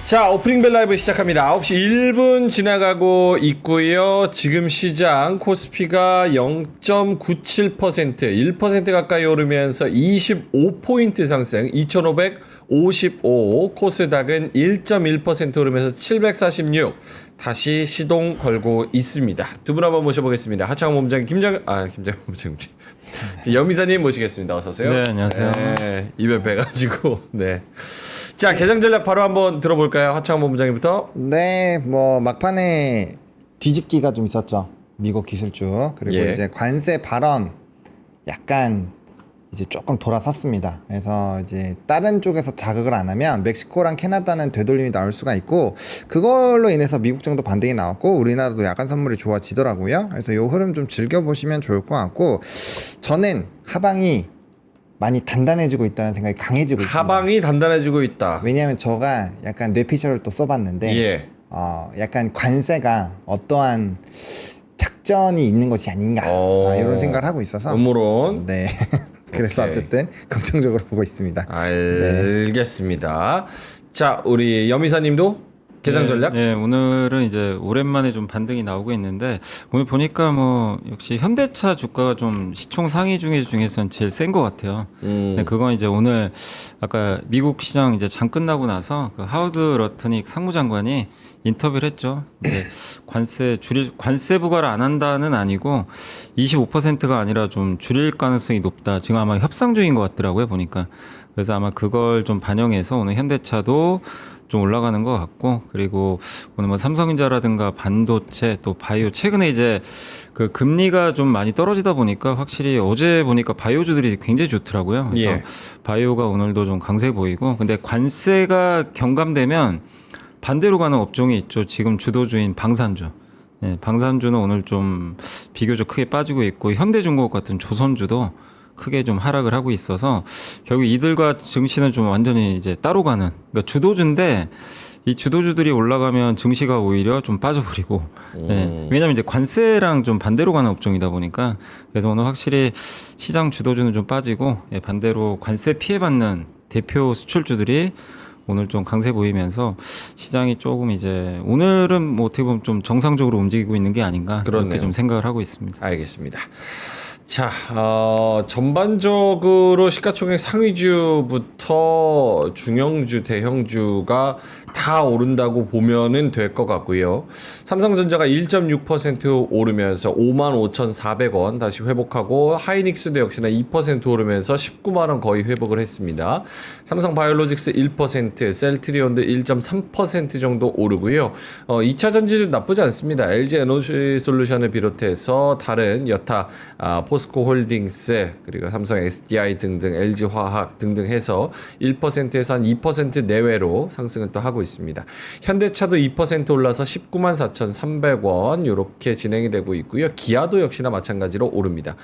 자, 오프닝 벨 라이브 시작합니다. 9시 1분 지나가고 있고요. 지금 시장 코스피가 0.97%, 1% 가까이 오르면서 25포인트 상승, 2555. 코스닥은 1.1% 오르면서 746. 다시 시동 걸고 있습니다. 두 분 한번 모셔보겠습니다. 하창원 본부장님, 김정은 본부장님. 여미사님 모시겠습니다. 어서 오세요. 네, 안녕하세요. 네, 입에 배가지고. 네. 자, 개장 전략 바로 한번 들어볼까요? 하창원 본부장님부터. 네, 뭐 막판에 뒤집기가 좀 있었죠. 미국 기술주 그리고 예. 이제 관세 발언 약간 이제 조금 돌아섰습니다. 그래서 이제 다른 쪽에서 자극을 안 하면 멕시코랑 캐나다는 되돌림이 나올 수가 있고 그걸로 인해서 미국 정도 반등이 나왔고 우리나라도 야간 선물이 좋아지더라고요. 그래서 이 흐름 좀 즐겨보시면 좋을 것 같고 저는 하방이 많이 단단해지고 있다는 생각이 강해지고 있습니다. 하방이 단단해지고 있다. 왜냐하면 저가 약간 뇌피셜을 또 써봤는데 예. 약간 관세가 어떠한 작전이 있는 것이 아닌가 이런 생각을 하고 있어서 음모론. 네. 그래서 오케이. 어쨌든 긍정적으로 보고 있습니다. 알겠습니다. 자, 우리 여미사님도 개장 전략? 네, 오늘은 이제 오랜만에 좀 반등이 나오고 있는데 오늘 보니까 뭐 역시 현대차 주가가 좀 시총 상위 중에서는 제일 센 것 같아요. 네, 그건 이제 오늘 아까 미국 시장 이제 장 끝나고 나서 그 하워드 러트닉 상무장관이 인터뷰를 했죠. 이제 관세 부과를 안 한다는 아니고 25%가 아니라 좀 줄일 가능성이 높다. 지금 아마 협상 중인 것 같더라고요, 보니까. 그래서 아마 그걸 좀 반영해서 오늘 현대차도 좀 올라가는 것 같고, 그리고 오늘 뭐 삼성전자라든가 반도체 또 바이오, 최근에 이제 그 금리가 좀 많이 떨어지다 보니까 확실히 어제 보니까 바이오주들이 굉장히 좋더라고요. 그래서 예. 바이오가 오늘도 좀 강세 보이고, 근데 관세가 경감되면 반대로 가는 업종이 있죠. 지금 주도주인 방산주. 네, 방산주는 오늘 좀 비교적 크게 빠지고 있고, 현대중공업 같은 조선주도 크게 좀 하락을 하고 있어서 결국 이들과 증시는 좀 완전히 이제 따로 가는, 그러니까 주도주인데 이 주도주들이 올라가면 증시가 오히려 좀 빠져버리고, 네, 왜냐하면 이제 관세랑 좀 반대로 가는 업종이다 보니까. 그래서 오늘 확실히 시장 주도주는 좀 빠지고, 예, 반대로 관세 피해받는 대표 수출주들이 오늘 좀 강세 보이면서 시장이 조금 이제 오늘은 뭐 어떻게 보면 좀 정상적으로 움직이고 있는 게 아닌가, 그렇네요. 그렇게 좀 생각을 하고 있습니다. 알겠습니다. 자, 전반적으로 시가총액 상위주부터 중형주, 대형주가 다 오른다고 보면은 될 것 같고요. 삼성전자가 1.6% 오르면서 55,400원 다시 회복하고, 하이닉스도 역시나 2% 오르면서 19만 원 거의 회복을 했습니다. 삼성바이오로직스 1%, 셀트리온도 1.3% 정도 오르고요. 2차 전지도 나쁘지 않습니다. LG 에너지솔루션을 비롯해서 다른 여타 포스코홀딩스, 그리고 삼성 SDI 등등, LG화학 등등 해서 1%에서 한 2% 내외로 상승을 또 하고 있습니다. 현대차도 2% 올라서 194,300원 이렇게 진행이 되고 있고요. 기아도 역시나 마찬가지로 오릅니다.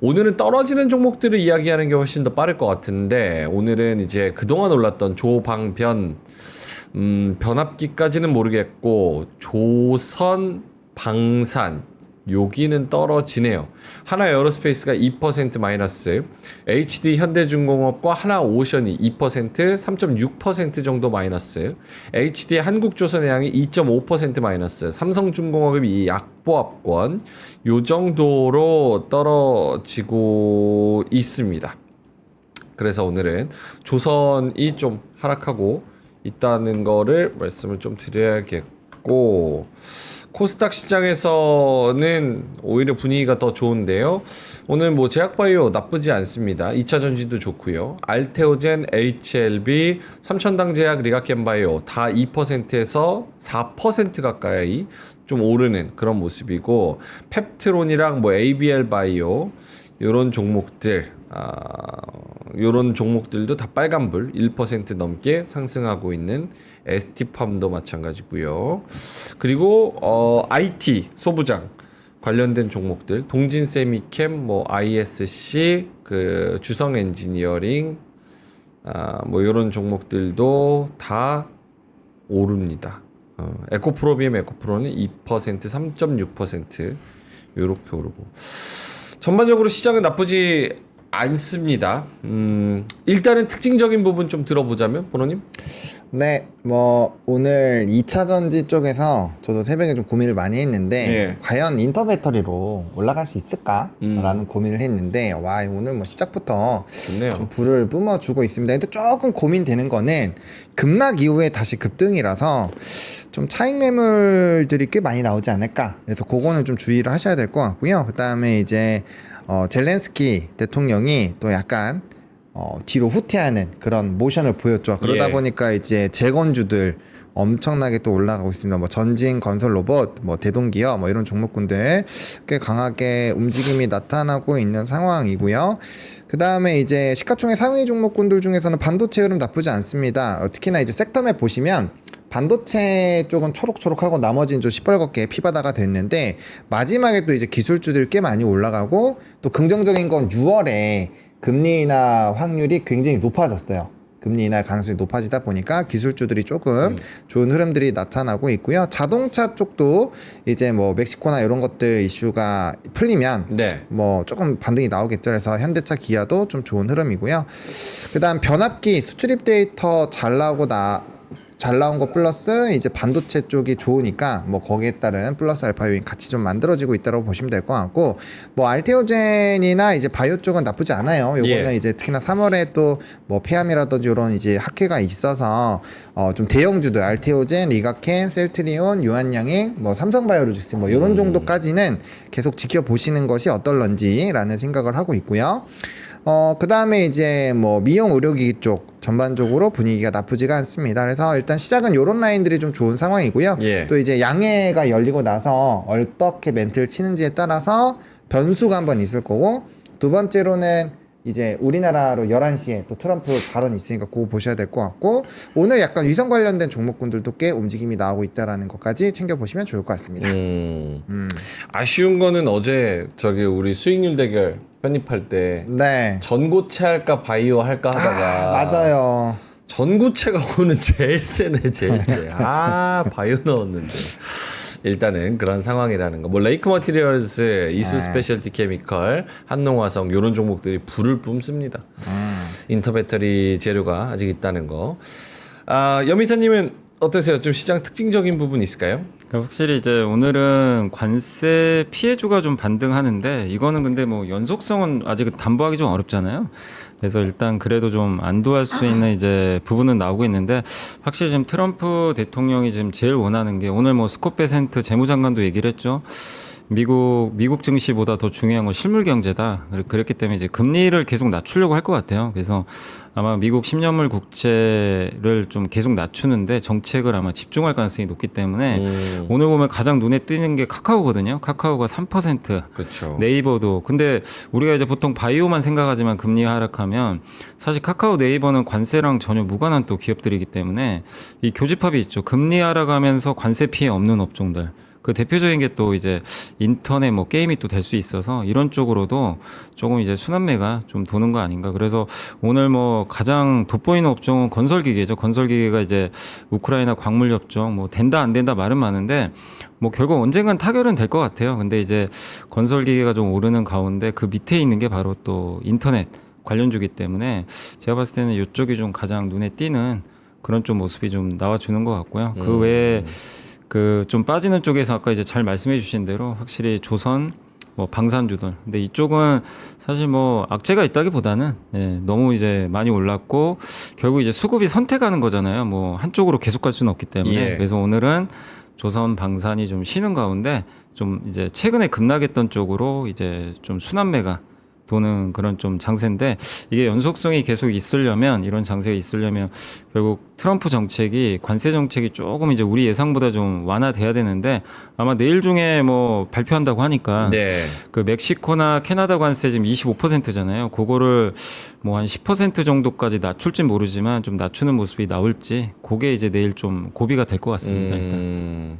오늘은 떨어지는 종목들을 이야기하는 게 훨씬 더 빠를 것 같은데, 오늘은 이제 그동안 올랐던 조방변, 변압기까지는 모르겠고 조선, 방산, 여기는 떨어지네요. 하나 에어로스페이스가 2% 마이너스, HD 현대중공업과 하나오션이 2%, 3.6% 정도 마이너스, HD 한국조선해양이 2.5% 마이너스, 삼성중공업이 약보합권 요 정도로 떨어지고 있습니다. 그래서 오늘은 조선이 좀 하락하고 있다는 거를 말씀을 좀 드려야겠고, 코스닥 시장에서는 오히려 분위기가 더 좋은데요. 오늘 뭐 제약바이오 나쁘지 않습니다. 2차 전지도 좋고요. 알테오젠, HLB, 삼천당제약, 리가켄바이오 다 2%에서 4% 가까이 좀 오르는 그런 모습이고, 펩트론이랑 뭐 ABL바이오 요런 종목들, 요런 종목들도 다 빨간불 1% 넘게 상승하고 있는 ST팜도 마찬가지고요. 그리고 IT 소부장 관련된 종목들, 동진세미캠, 뭐 ISC, 그 주성 엔지니어링, 뭐 요런 종목들도 다 오릅니다. 에코프로비엠, 에코프로는 2%, 3.6% 요렇게 오르고, 전반적으로 시장은 나쁘지 않습니다. 일단은 특징적인 부분 좀 들어보자면 보노님. 네, 뭐 오늘 2차 전지 쪽에서 저도 새벽에 좀 고민을 많이 했는데 예. 과연 인터 배터리로 올라갈 수 있을까라는 고민을 했는데 와 오늘 뭐 시작부터 좋네요. 좀 불을 뿜어주고 있습니다. 근데 조금 고민되는 거는 급락 이후에 다시 급등이라서 좀 차익 매물들이 꽤 많이 나오지 않을까. 그래서 그거는 좀 주의를 하셔야 될 것 같고요. 그 다음에 이제 젤렌스키 대통령이 또 약간 뒤로 후퇴하는 그런 모션을 보였죠. 그러다 예. 보니까 이제 재건주들 엄청나게 또 올라가고 있습니다. 뭐 전진 건설 로봇, 뭐 대동기업, 뭐 이런 종목군들 꽤 강하게 움직임이 나타나고 있는 상황이고요. 그 다음에 이제 시가총액 상위 종목군들 중에서는 반도체 흐름 나쁘지 않습니다. 특히나 이제 섹터맵 보시면 반도체 쪽은 초록초록하고 나머지는 좀 시뻘겋게 피바다가 됐는데 마지막에 또 이제 기술주들 꽤 많이 올라가고 또 긍정적인 건 6월에 금리 인하 확률이 굉장히 높아졌어요. 금리 인하 가능성이 높아지다 보니까 기술주들이 조금 좋은 흐름들이 나타나고 있고요. 자동차 쪽도 이제 뭐 멕시코나 이런 것들 이슈가 풀리면 네. 뭐 조금 반등이 나오겠죠. 그래서 현대차, 기아도 좀 좋은 흐름이고요. 그다음 변압기 수출입 데이터 잘 나온 거 플러스 이제 반도체 쪽이 좋으니까 뭐 거기에 따른 플러스 알파 요인 같이 좀 만들어지고 있다고 보시면 될 것 같고 뭐 알테오젠이나 이제 바이오 쪽은 나쁘지 않아요. 요거는 예. 이제 특히나 3월에 또 뭐 폐암이라든지 이런 이제 학회가 있어서 좀 대형주들 알테오젠, 리가켄, 셀트리온, 유한양행, 뭐 삼성바이오로직스 뭐 이런 정도까지는 계속 지켜보시는 것이 어떨런지라는 생각을 하고 있고요. 그 다음에 이제 뭐 미용 의료기기 쪽 전반적으로 분위기가 나쁘지가 않습니다. 그래서 일단 시작은 요런 라인들이 좀 좋은 상황이고요. 예. 또 이제 양해가 열리고 나서 어떻게 멘트를 치는지에 따라서 변수가 한번 있을 거고 두 번째로는 이제 우리나라로 11시에 또 트럼프 발언이 있으니까 그거 보셔야 될 것 같고 오늘 약간 위성 관련된 종목군들도 꽤 움직임이 나오고 있다라는 것까지 챙겨보시면 좋을 것 같습니다. 아쉬운 거는 어제 저기 우리 수익률 대결 편입할 때 네. 전고체 할까 바이오 할까 하다가 맞아요. 전고체가 오늘 제일 세네 제일 세. 바이오 넣었는데 일단은 그런 상황이라는 거. 뭐 레이크 머티리얼스, 이수 스페셜티 케미컬, 한농화성 이런 종목들이 불을 뿜습니다. 인터 배터리 재료가 아직 있다는 거. 염미사님은 어떠세요? 좀 시장 특징적인 부분 있을까요? 확실히 이제 오늘은 관세 피해주가 좀 반등하는데 이거는 근데 뭐 연속성은 아직 담보하기 좀 어렵잖아요. 그래서 일단 그래도 좀 안도할 수 있는 이제 부분은 나오고 있는데 확실히 지금 트럼프 대통령이 지금 제일 원하는 게 오늘 뭐 스콧 베센트 재무장관도 얘기를 했죠. 미국 증시보다 더 중요한 건 실물 경제다. 그렇기 때문에 이제 금리를 계속 낮추려고 할 것 같아요. 그래서 아마 미국 10년물 국채를 좀 계속 낮추는데 정책을 아마 집중할 가능성이 높기 때문에 오늘 보면 가장 눈에 띄는 게 카카오거든요. 카카오가 3%. 그렇죠. 네이버도. 근데 우리가 이제 보통 바이오만 생각하지만 금리 하락하면 사실 카카오 네이버는 관세랑 전혀 무관한 또 기업들이기 때문에 이 교집합이 있죠. 금리 하락하면서 관세 피해 없는 업종들. 그 대표적인 게 또 이제 인터넷 뭐 게임이 또 될 수 있어서 이런 쪽으로도 조금 이제 순환매가 좀 도는 거 아닌가. 그래서 오늘 뭐 가장 돋보이는 업종은 건설기계죠. 건설기계가 이제 우크라이나 광물 협정 뭐 된다 안 된다 말은 많은데 뭐 결국 언젠간 타결은 될 것 같아요. 근데 이제 건설기계가 좀 오르는 가운데 그 밑에 있는 게 바로 또 인터넷 관련주기 때문에 제가 봤을 때는 이쪽이 좀 가장 눈에 띄는 그런 좀 모습이 좀 나와주는 것 같고요. 그 외에 그 좀 빠지는 쪽에서 아까 이제 잘 말씀해 주신 대로 확실히 조선 뭐 방산주들. 근데 이쪽은 사실 뭐 악재가 있다기보다는 너무 이제 많이 올랐고 결국 이제 수급이 선택하는 거잖아요. 뭐 한쪽으로 계속 갈 수는 없기 때문에. 예. 그래서 오늘은 조선 방산이 좀 쉬는 가운데 좀 이제 최근에 급락했던 쪽으로 이제 좀 순환매가 도는 그런 좀 장세인데 이게 연속성이 계속 있으려면 이런 장세가 있으려면 결국 트럼프 정책이 관세 정책이 조금 이제 우리 예상보다 좀 완화돼야 되는데 아마 내일 중에 뭐 발표한다고 하니까 네. 그 멕시코나 캐나다 관세 지금 25%잖아요. 그거를 뭐 한 10% 정도까지 낮출진 모르지만 좀 낮추는 모습이 나올지 그게 이제 내일 좀 고비가 될 것 같습니다. 일단.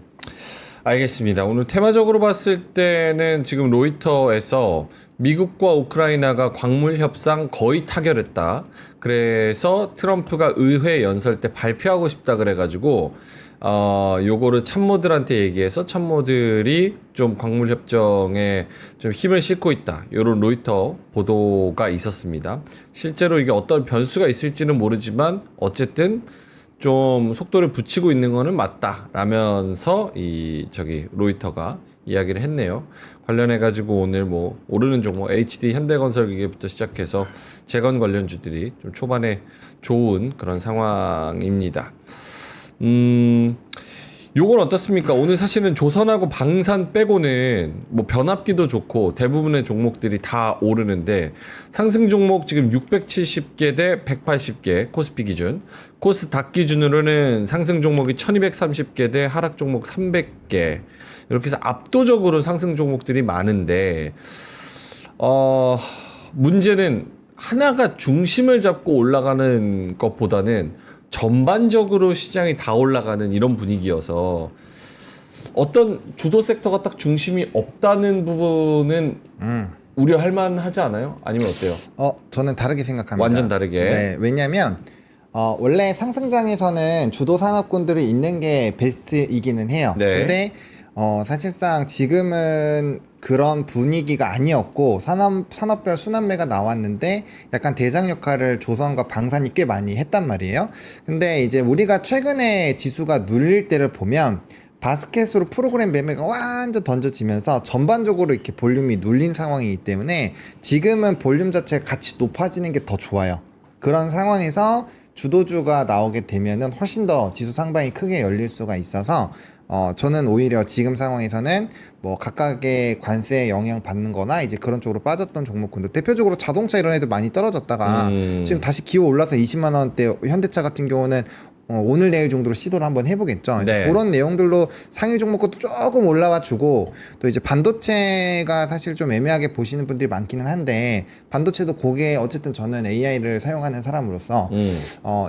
알겠습니다. 오늘 테마적으로 봤을 때는 지금 로이터에서 미국과 우크라이나가 광물 협상 거의 타결했다. 그래서 트럼프가 의회 연설 때 발표하고 싶다 그래가지고 요거를 참모들한테 얘기해서 참모들이 좀 광물 협정에 좀 힘을 싣고 있다. 요런 로이터 보도가 있었습니다. 실제로 이게 어떤 변수가 있을지는 모르지만 어쨌든 좀 속도를 붙이고 있는 거는 맞다라면서 로이터가 이야기를 했네요. 관련해 가지고 오늘 뭐 오르는 종목 HD 현대건설기계부터 시작해서 재건 관련주들이 좀 초반에 좋은 그런 상황입니다. 요건 어떻습니까? 오늘 사실은 조선하고 방산 빼고는 뭐 변압기도 좋고 대부분의 종목들이 다 오르는데 상승 종목 지금 670개 대 180개 코스피 기준, 코스닥 기준으로는 상승 종목이 1230개 대 하락 종목 300개 이렇게 해서 압도적으로 상승 종목들이 많은데 문제는 하나가 중심을 잡고 올라가는 것보다는 전반적으로 시장이 다 올라가는 이런 분위기여서 어떤 주도 섹터가 딱 중심이 없다는 부분은 우려할 만하지 않아요? 아니면 어때요? 저는 다르게 생각합니다. 완전 다르게. 네, 왜냐하면 원래 상승장에서는 주도 산업군들이 있는 게 베스트이기는 해요. 네. 근데 사실상 지금은 그런 분위기가 아니었고 산업별 순환매가 나왔는데 약간 대장 역할을 조선과 방산이 꽤 많이 했단 말이에요. 근데 이제 우리가 최근에 지수가 눌릴 때를 보면 바스켓으로 프로그램 매매가 완전 던져지면서 전반적으로 이렇게 볼륨이 눌린 상황이기 때문에 지금은 볼륨 자체가 같이 높아지는 게 더 좋아요. 그런 상황에서 주도주가 나오게 되면은 훨씬 더 지수 상방이 크게 열릴 수가 있어서 저는 오히려 지금 상황에서는 뭐 각각의 관세에 영향 받는 거나 이제 그런 쪽으로 빠졌던 종목군들 대표적으로 자동차 이런 애들 많이 떨어졌다가 지금 다시 기어 올라서 20만 원대 현대차 같은 경우는 오늘 내일 정도로 시도를 한번 해보겠죠. 네. 그런 내용들로 상위 종목도 조금 올라와 주고 또 이제 반도체가 사실 좀 애매하게 보시는 분들이 많기는 한데 반도체도 고게 어쨌든 저는 AI를 사용하는 사람으로서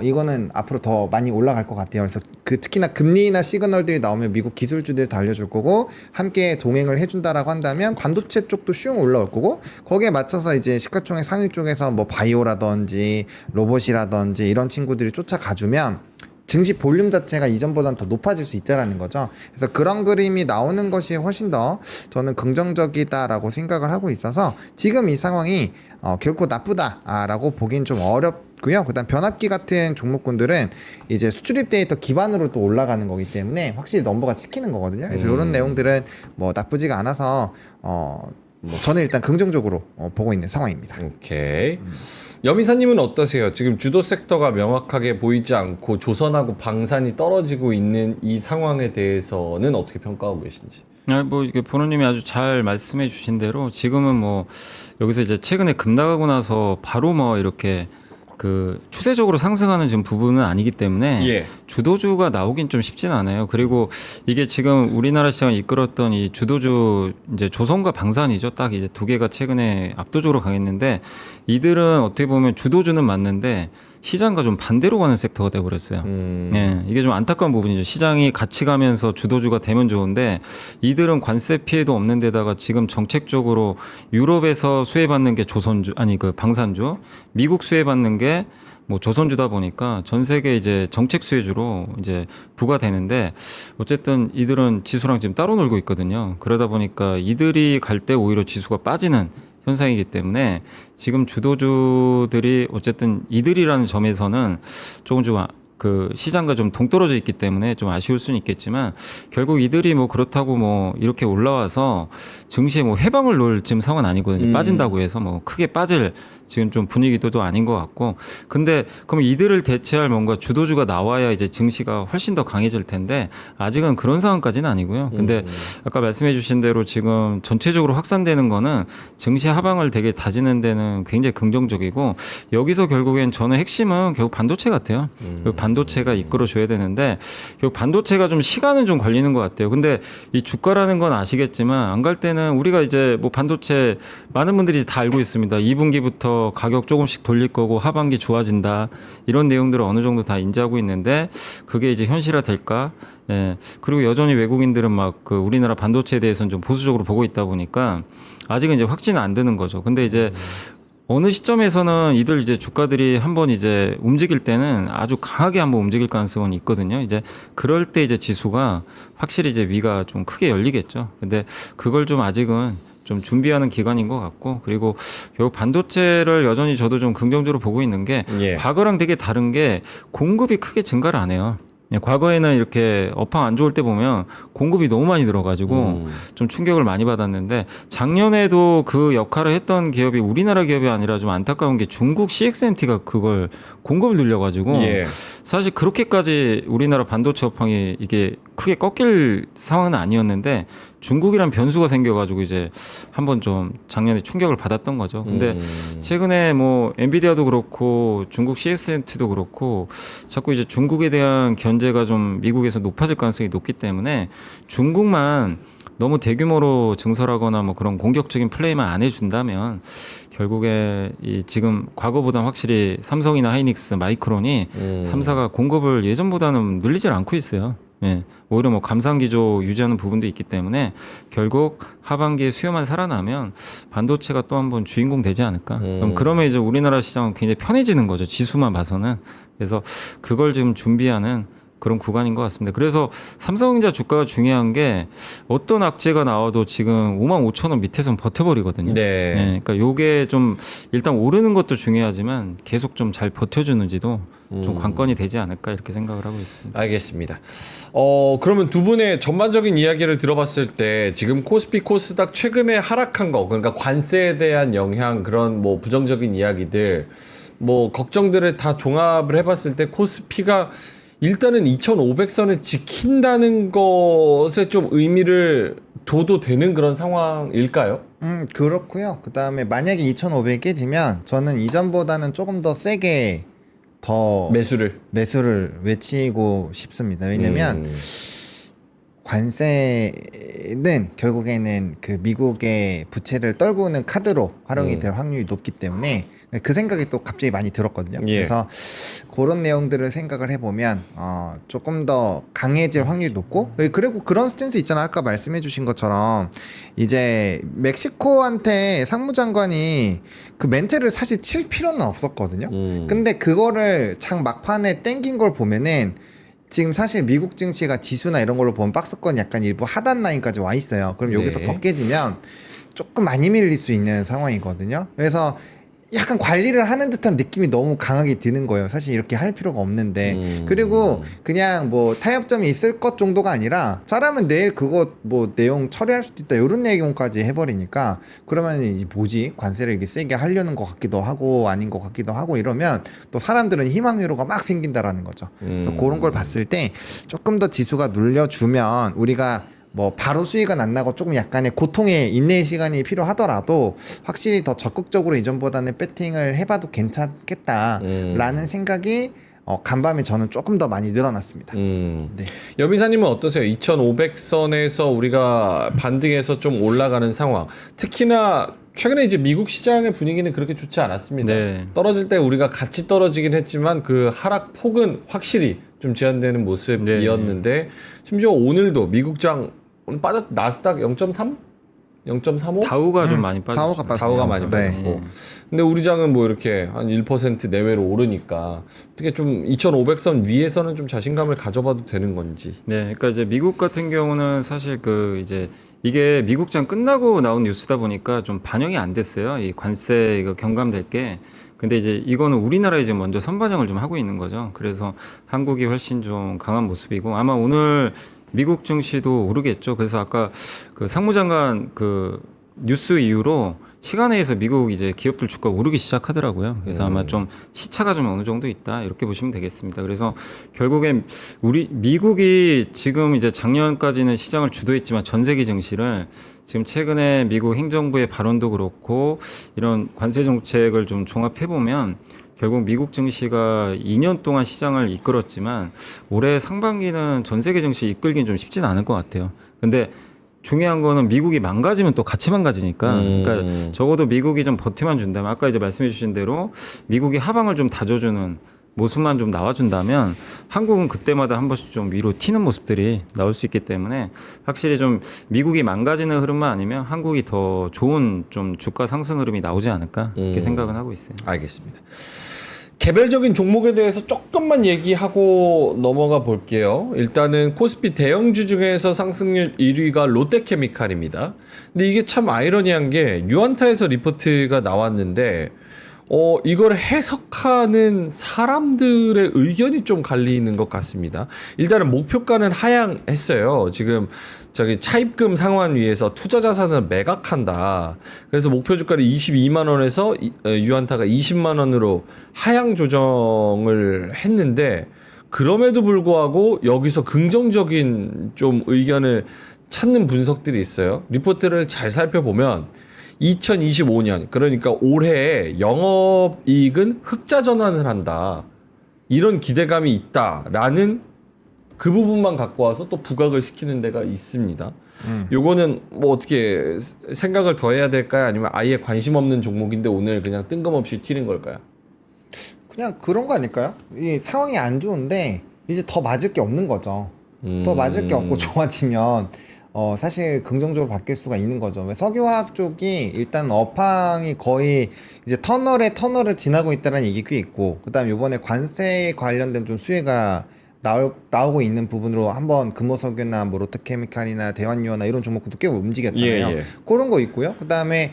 이거는 앞으로 더 많이 올라갈 것 같아요. 그래서 특히나 금리나 시그널들이 나오면 미국 기술주들 달려줄 거고 함께 동행을 해준다라고 한다면 반도체 쪽도 슝 올라올 거고 거기에 맞춰서 이제 시가총액 상위 쪽에서 뭐 바이오라든지 로봇이라든지 이런 친구들이 쫓아가주면 증시 볼륨 자체가 이전보다는 더 높아질 수 있다라는 거죠. 그래서 그런 그림이 나오는 것이 훨씬 더 저는 긍정적이다라고 생각을 하고 있어서 지금 이 상황이 결코 나쁘다라고 보기엔 좀 어렵고요. 그다음 변압기 같은 종목군들은 이제 수출입 데이터 기반으로 또 올라가는 거기 때문에 확실히 넘버가 찍히는 거거든요. 그래서 이런 내용들은 뭐 나쁘지가 않아서 뭐 저는 일단 긍정적으로 보고 있는 상황입니다. 오케이. 여미사님은 어떠세요? 지금 주도 섹터가 명확하게 보이지 않고 조선하고 방산이 떨어지고 있는 이 상황에 대해서는 어떻게 평가하고 계신지? 뭐 이게 보노님이 아주 잘 말씀해 주신 대로 지금은 뭐 여기서 이제 최근에 급락하고 나서 바로 뭐 이렇게 그 추세적으로 상승하는 지금 부분은 아니기 때문에 예. 주도주가 나오긴 좀 쉽진 않아요. 그리고 이게 지금 우리나라 시장을 이끌었던 이 주도주 이제 조선과 방산이죠. 딱 이제 두 개가 최근에 압도적으로 강했는데 이들은 어떻게 보면 주도주는 맞는데 시장과 좀 반대로 가는 섹터가 돼버렸어요. 예, 이게 좀 안타까운 부분이죠. 시장이 같이 가면서 주도주가 되면 좋은데 이들은 관세 피해도 없는 데다가 지금 정책적으로 유럽에서 수혜받는 게 조선주 아니 그 방산주, 미국 수혜받는 게 뭐 조선주다 보니까 전 세계 이제 정책 수혜주로 이제 부과되는데 어쨌든 이들은 지수랑 지금 따로 놀고 있거든요. 그러다 보니까 이들이 갈 때 오히려 지수가 빠지는 현상이기 때문에 지금 주도주들이 어쨌든 이들이라는 점에서는 조금 좀 그 시장과 좀 동떨어져 있기 때문에 좀 아쉬울 수는 있겠지만 결국 이들이 뭐 그렇다고 뭐 이렇게 올라와서 증시에 뭐 해방을 놓을 지금 상황은 아니거든요. 빠진다고 해서 뭐 크게 빠질 지금 좀 분위기도 아닌 것 같고 근데 그럼 이들을 대체할 뭔가 주도주가 나와야 이제 증시가 훨씬 더 강해질 텐데 아직은 그런 상황까지는 아니고요. 근데 아까 말씀해 주신 대로 지금 전체적으로 확산되는 거는 증시 하방을 되게 다지는 데는 굉장히 긍정적이고 여기서 결국엔 저는 핵심은 결국 반도체 같아요. 반도체가 이끌어줘야 되는데 결국 반도체가 좀 시간은 좀 걸리는 것 같아요. 근데 이 주가라는 건 아시겠지만 안 갈 때는 우리가 이제 뭐 반도체 많은 분들이 다 알고 있습니다. 2분기부터 가격 조금씩 돌릴 거고 하반기 좋아진다 이런 내용들을 어느 정도 다 인지하고 있는데 그게 이제 현실화 될까? 예. 그리고 여전히 외국인들은 막 그 우리나라 반도체에 대해서는 좀 보수적으로 보고 있다 보니까 아직은 이제 확신은 안 드는 거죠. 근데 이제 어느 시점에서는 이들 이제 주가들이 한번 이제 움직일 때는 아주 강하게 한번 움직일 가능성은 있거든요. 이제 그럴 때 이제 지수가 확실히 이제 위가 좀 크게 열리겠죠. 근데 그걸 좀 아직은 좀 준비하는 기간인 것 같고, 그리고 결국 반도체를 여전히 저도 좀 긍정적으로 보고 있는 게 예. 과거랑 되게 다른 게 공급이 크게 증가를 안 해요. 과거에는 이렇게 업황 안 좋을 때 보면 공급이 너무 많이 들어가지고 좀 충격을 많이 받았는데, 작년에도 그 역할을 했던 기업이 우리나라 기업이 아니라 좀 안타까운 게 중국 CXMT가 그걸 공급을 늘려가지고 예. 사실 그렇게까지 우리나라 반도체 업황이 이게 크게 꺾일 상황은 아니었는데 중국이란 변수가 생겨가지고 이제 한번 좀 작년에 충격을 받았던 거죠. 근데 최근에 뭐 엔비디아도 그렇고 중국 CXMT도 그렇고 자꾸 이제 중국에 대한 견제가 좀 미국에서 높아질 가능성이 높기 때문에 중국만 너무 대규모로 증설하거나 뭐 그런 공격적인 플레이만 안 해준다면 결국에 이 지금 과거보다 확실히 삼성이나 하이닉스, 마이크론이 3사가 공급을 예전보다는 늘리질 않고 있어요. 예, 오히려 뭐 감산 기조 유지하는 부분도 있기 때문에 결국 하반기에 수요만 살아나면 반도체가 또 한번 주인공 되지 않을까. 그러면 이제 우리나라 시장은 굉장히 편해지는 거죠. 지수만 봐서는. 그래서 그걸 지금 준비하는 그런 구간인 것 같습니다. 그래서 삼성전자 주가가 중요한 게 어떤 악재가 나와도 지금 55,000원 밑에서는 버텨버리거든요. 네. 네, 그러니까 요게 좀 일단 오르는 것도 중요하지만 계속 좀 잘 버텨주는지도 좀 관건이 되지 않을까 이렇게 생각을 하고 있습니다. 알겠습니다. 그러면 두 분의 전반적인 이야기를 들어봤을 때 지금 코스피 코스닥 최근에 하락한 거, 그러니까 관세에 대한 영향, 그런 뭐 부정적인 이야기들, 뭐 걱정들을 다 종합을 해봤을 때 코스피가 일단은 2,500선을 지킨다는 것에 좀 의미를 둬도 되는 그런 상황일까요? 그렇고요. 그 다음에 만약에 2,500 깨지면 저는 이전보다는 조금 더 세게 더 매수를 외치고 싶습니다. 왜냐면 관세는 결국에는 그 미국의 부채를 떨구는 카드로 활용이 될 확률이 높기 때문에 그 생각이 또 갑자기 많이 들었거든요. 예. 그래서 그런 내용들을 생각을 해보면 조금 더 강해질 확률이 높고, 그리고 그런 스탠스 있잖아요. 아까 말씀해 주신 것처럼 이제 멕시코한테 상무장관이 그 멘트를 사실 칠 필요는 없었거든요. 근데 그거를 장 막판에 땡긴 걸 보면은 지금 사실 미국 증시가 지수나 이런 걸로 보면 박스권 약간 일부 하단 라인까지 와 있어요. 그럼 여기서 네. 더 깨지면 조금 많이 밀릴 수 있는 상황이거든요. 그래서 약간 관리를 하는 듯한 느낌이 너무 강하게 드는 거예요. 사실 이렇게 할 필요가 없는데. 그리고 그냥 뭐 타협점이 있을 것 정도가 아니라 잘하면 내일 그거 뭐 내용 처리할 수도 있다, 이런 내용까지 해버리니까 그러면 이 뭐지, 관세를 이렇게 세게 하려는 것 같기도 하고 아닌 것 같기도 하고, 이러면 또 사람들은 희망회로가 막 생긴다라는 거죠. 그래서 그런 걸 봤을 때 조금 더 지수가 눌려주면 우리가 뭐 바로 수익은 안 나고 조금 약간의 고통의 인내의 시간이 필요하더라도 확실히 더 적극적으로 이전보다는 배팅을 해봐도 괜찮겠다라는 생각이 간밤에 저는 조금 더 많이 늘어났습니다. 네. 여미사님은 어떠세요? 2,500선에서 우리가 반등해서 좀 올라가는 상황. 특히나 최근에 이제 미국 시장의 분위기는 그렇게 좋지 않았습니다. 네. 떨어질 때 우리가 같이 떨어지긴 했지만 그 하락 폭은 확실히 좀 제한되는 모습이었는데, 심지어 오늘도 미국장 오늘 나스닥 0.3? 0.35? 다우가 좀 많이 빠졌죠. 다우가 많이 빠졌고. 근데 우리 장은 뭐 이렇게 한 1% 내외로 오르니까 어떻게 좀 2,500선 위에서는 좀 자신감을 가져봐도 되는 건지. 네, 그러니까 이제 미국 같은 경우는 사실 그 이제 이게 미국장 끝나고 나온 뉴스다 보니까 좀 반영이 안 됐어요. 이 관세 이거 경감될 게. 근데 이제 이거는 우리나라에 지금 먼저 선반영을 좀 하고 있는 거죠. 그래서 한국이 훨씬 좀 강한 모습이고, 아마 오늘 미국 증시도 오르겠죠. 그래서 아까 그 상무장관 그 뉴스 이후로 시간외에서 미국 이제 기업들 주가 오르기 시작하더라고요. 그래서 아마 좀 시차가 좀 어느 정도 있다, 이렇게 보시면 되겠습니다. 그래서 결국엔 미국이 지금 이제 작년까지는 시장을 주도했지만 전 세계 증시를 지금 최근에 미국 행정부의 발언도 그렇고 이런 관세 정책을 좀 종합해 보면 결국 미국 증시가 2년 동안 시장을 이끌었지만 올해 상반기는 전 세계 증시 이끌긴 좀 쉽지는 않을 것 같아요. 근데 중요한 거는 미국이 망가지면 또 같이 망가지니까, 그러니까 적어도 미국이 좀 버티만 준다면, 아까 이제 말씀해 주신 대로 미국이 하방을 좀 다져주는 모습만 좀 나와준다면 한국은 그때마다 한 번씩 좀 위로 튀는 모습들이 나올 수 있기 때문에 확실히 좀 미국이 망가지는 흐름만 아니면 한국이 더 좋은 좀 주가 상승 흐름이 나오지 않을까 이렇게 생각은 하고 있어요. 알겠습니다. 개별적인 종목에 대해서 조금만 얘기하고 넘어가 볼게요. 일단은 코스피 대형주 중에서 상승률 1위가 롯데케미칼입니다. 근데 이게 참 아이러니한 게 유안타에서 리포트가 나왔는데 이걸 해석하는 사람들의 의견이 좀 갈리는 것 같습니다. 일단은 목표가는 하향했어요. 지금 저기 차입금 상환 위에서 투자 자산을 매각한다. 그래서 목표 주가를 22만 원에서 유안타가 20만 원으로 하향 조정을 했는데 그럼에도 불구하고 여기서 긍정적인 좀 의견을 찾는 분석들이 있어요. 리포트를 잘 살펴보면 2025년 그러니까 올해에 영업이익은 흑자 전환을 한다. 이런 기대감이 있다라는 그 부분만 갖고 와서 또 부각을 시키는 데가 있습니다. 요거는 뭐 어떻게 생각을 더 해야 될까요? 아니면 아예 관심 없는 종목인데 오늘 그냥 뜬금없이 튀는 걸까요? 그냥 그런 거 아닐까요? 이 상황이 안 좋은데 이제 더 맞을 게 없는 거죠. 더 맞을 게 없고 좋아지면 사실 긍정적으로 바뀔 수가 있는 거죠. 왜 석유화학 쪽이 일단 업황이 거의 이제 터널을 지나고 있다는 얘기 꽤 있고, 그다음 이번에 관세에 관련된 좀 수혜가 나오고 있는 부분으로 한번 금호석유나 뭐 롯데케미칼이나 대환유화나 이런 종목들도 꽤 움직였잖아요. 예, 예. 그런 거 있고요. 그다음에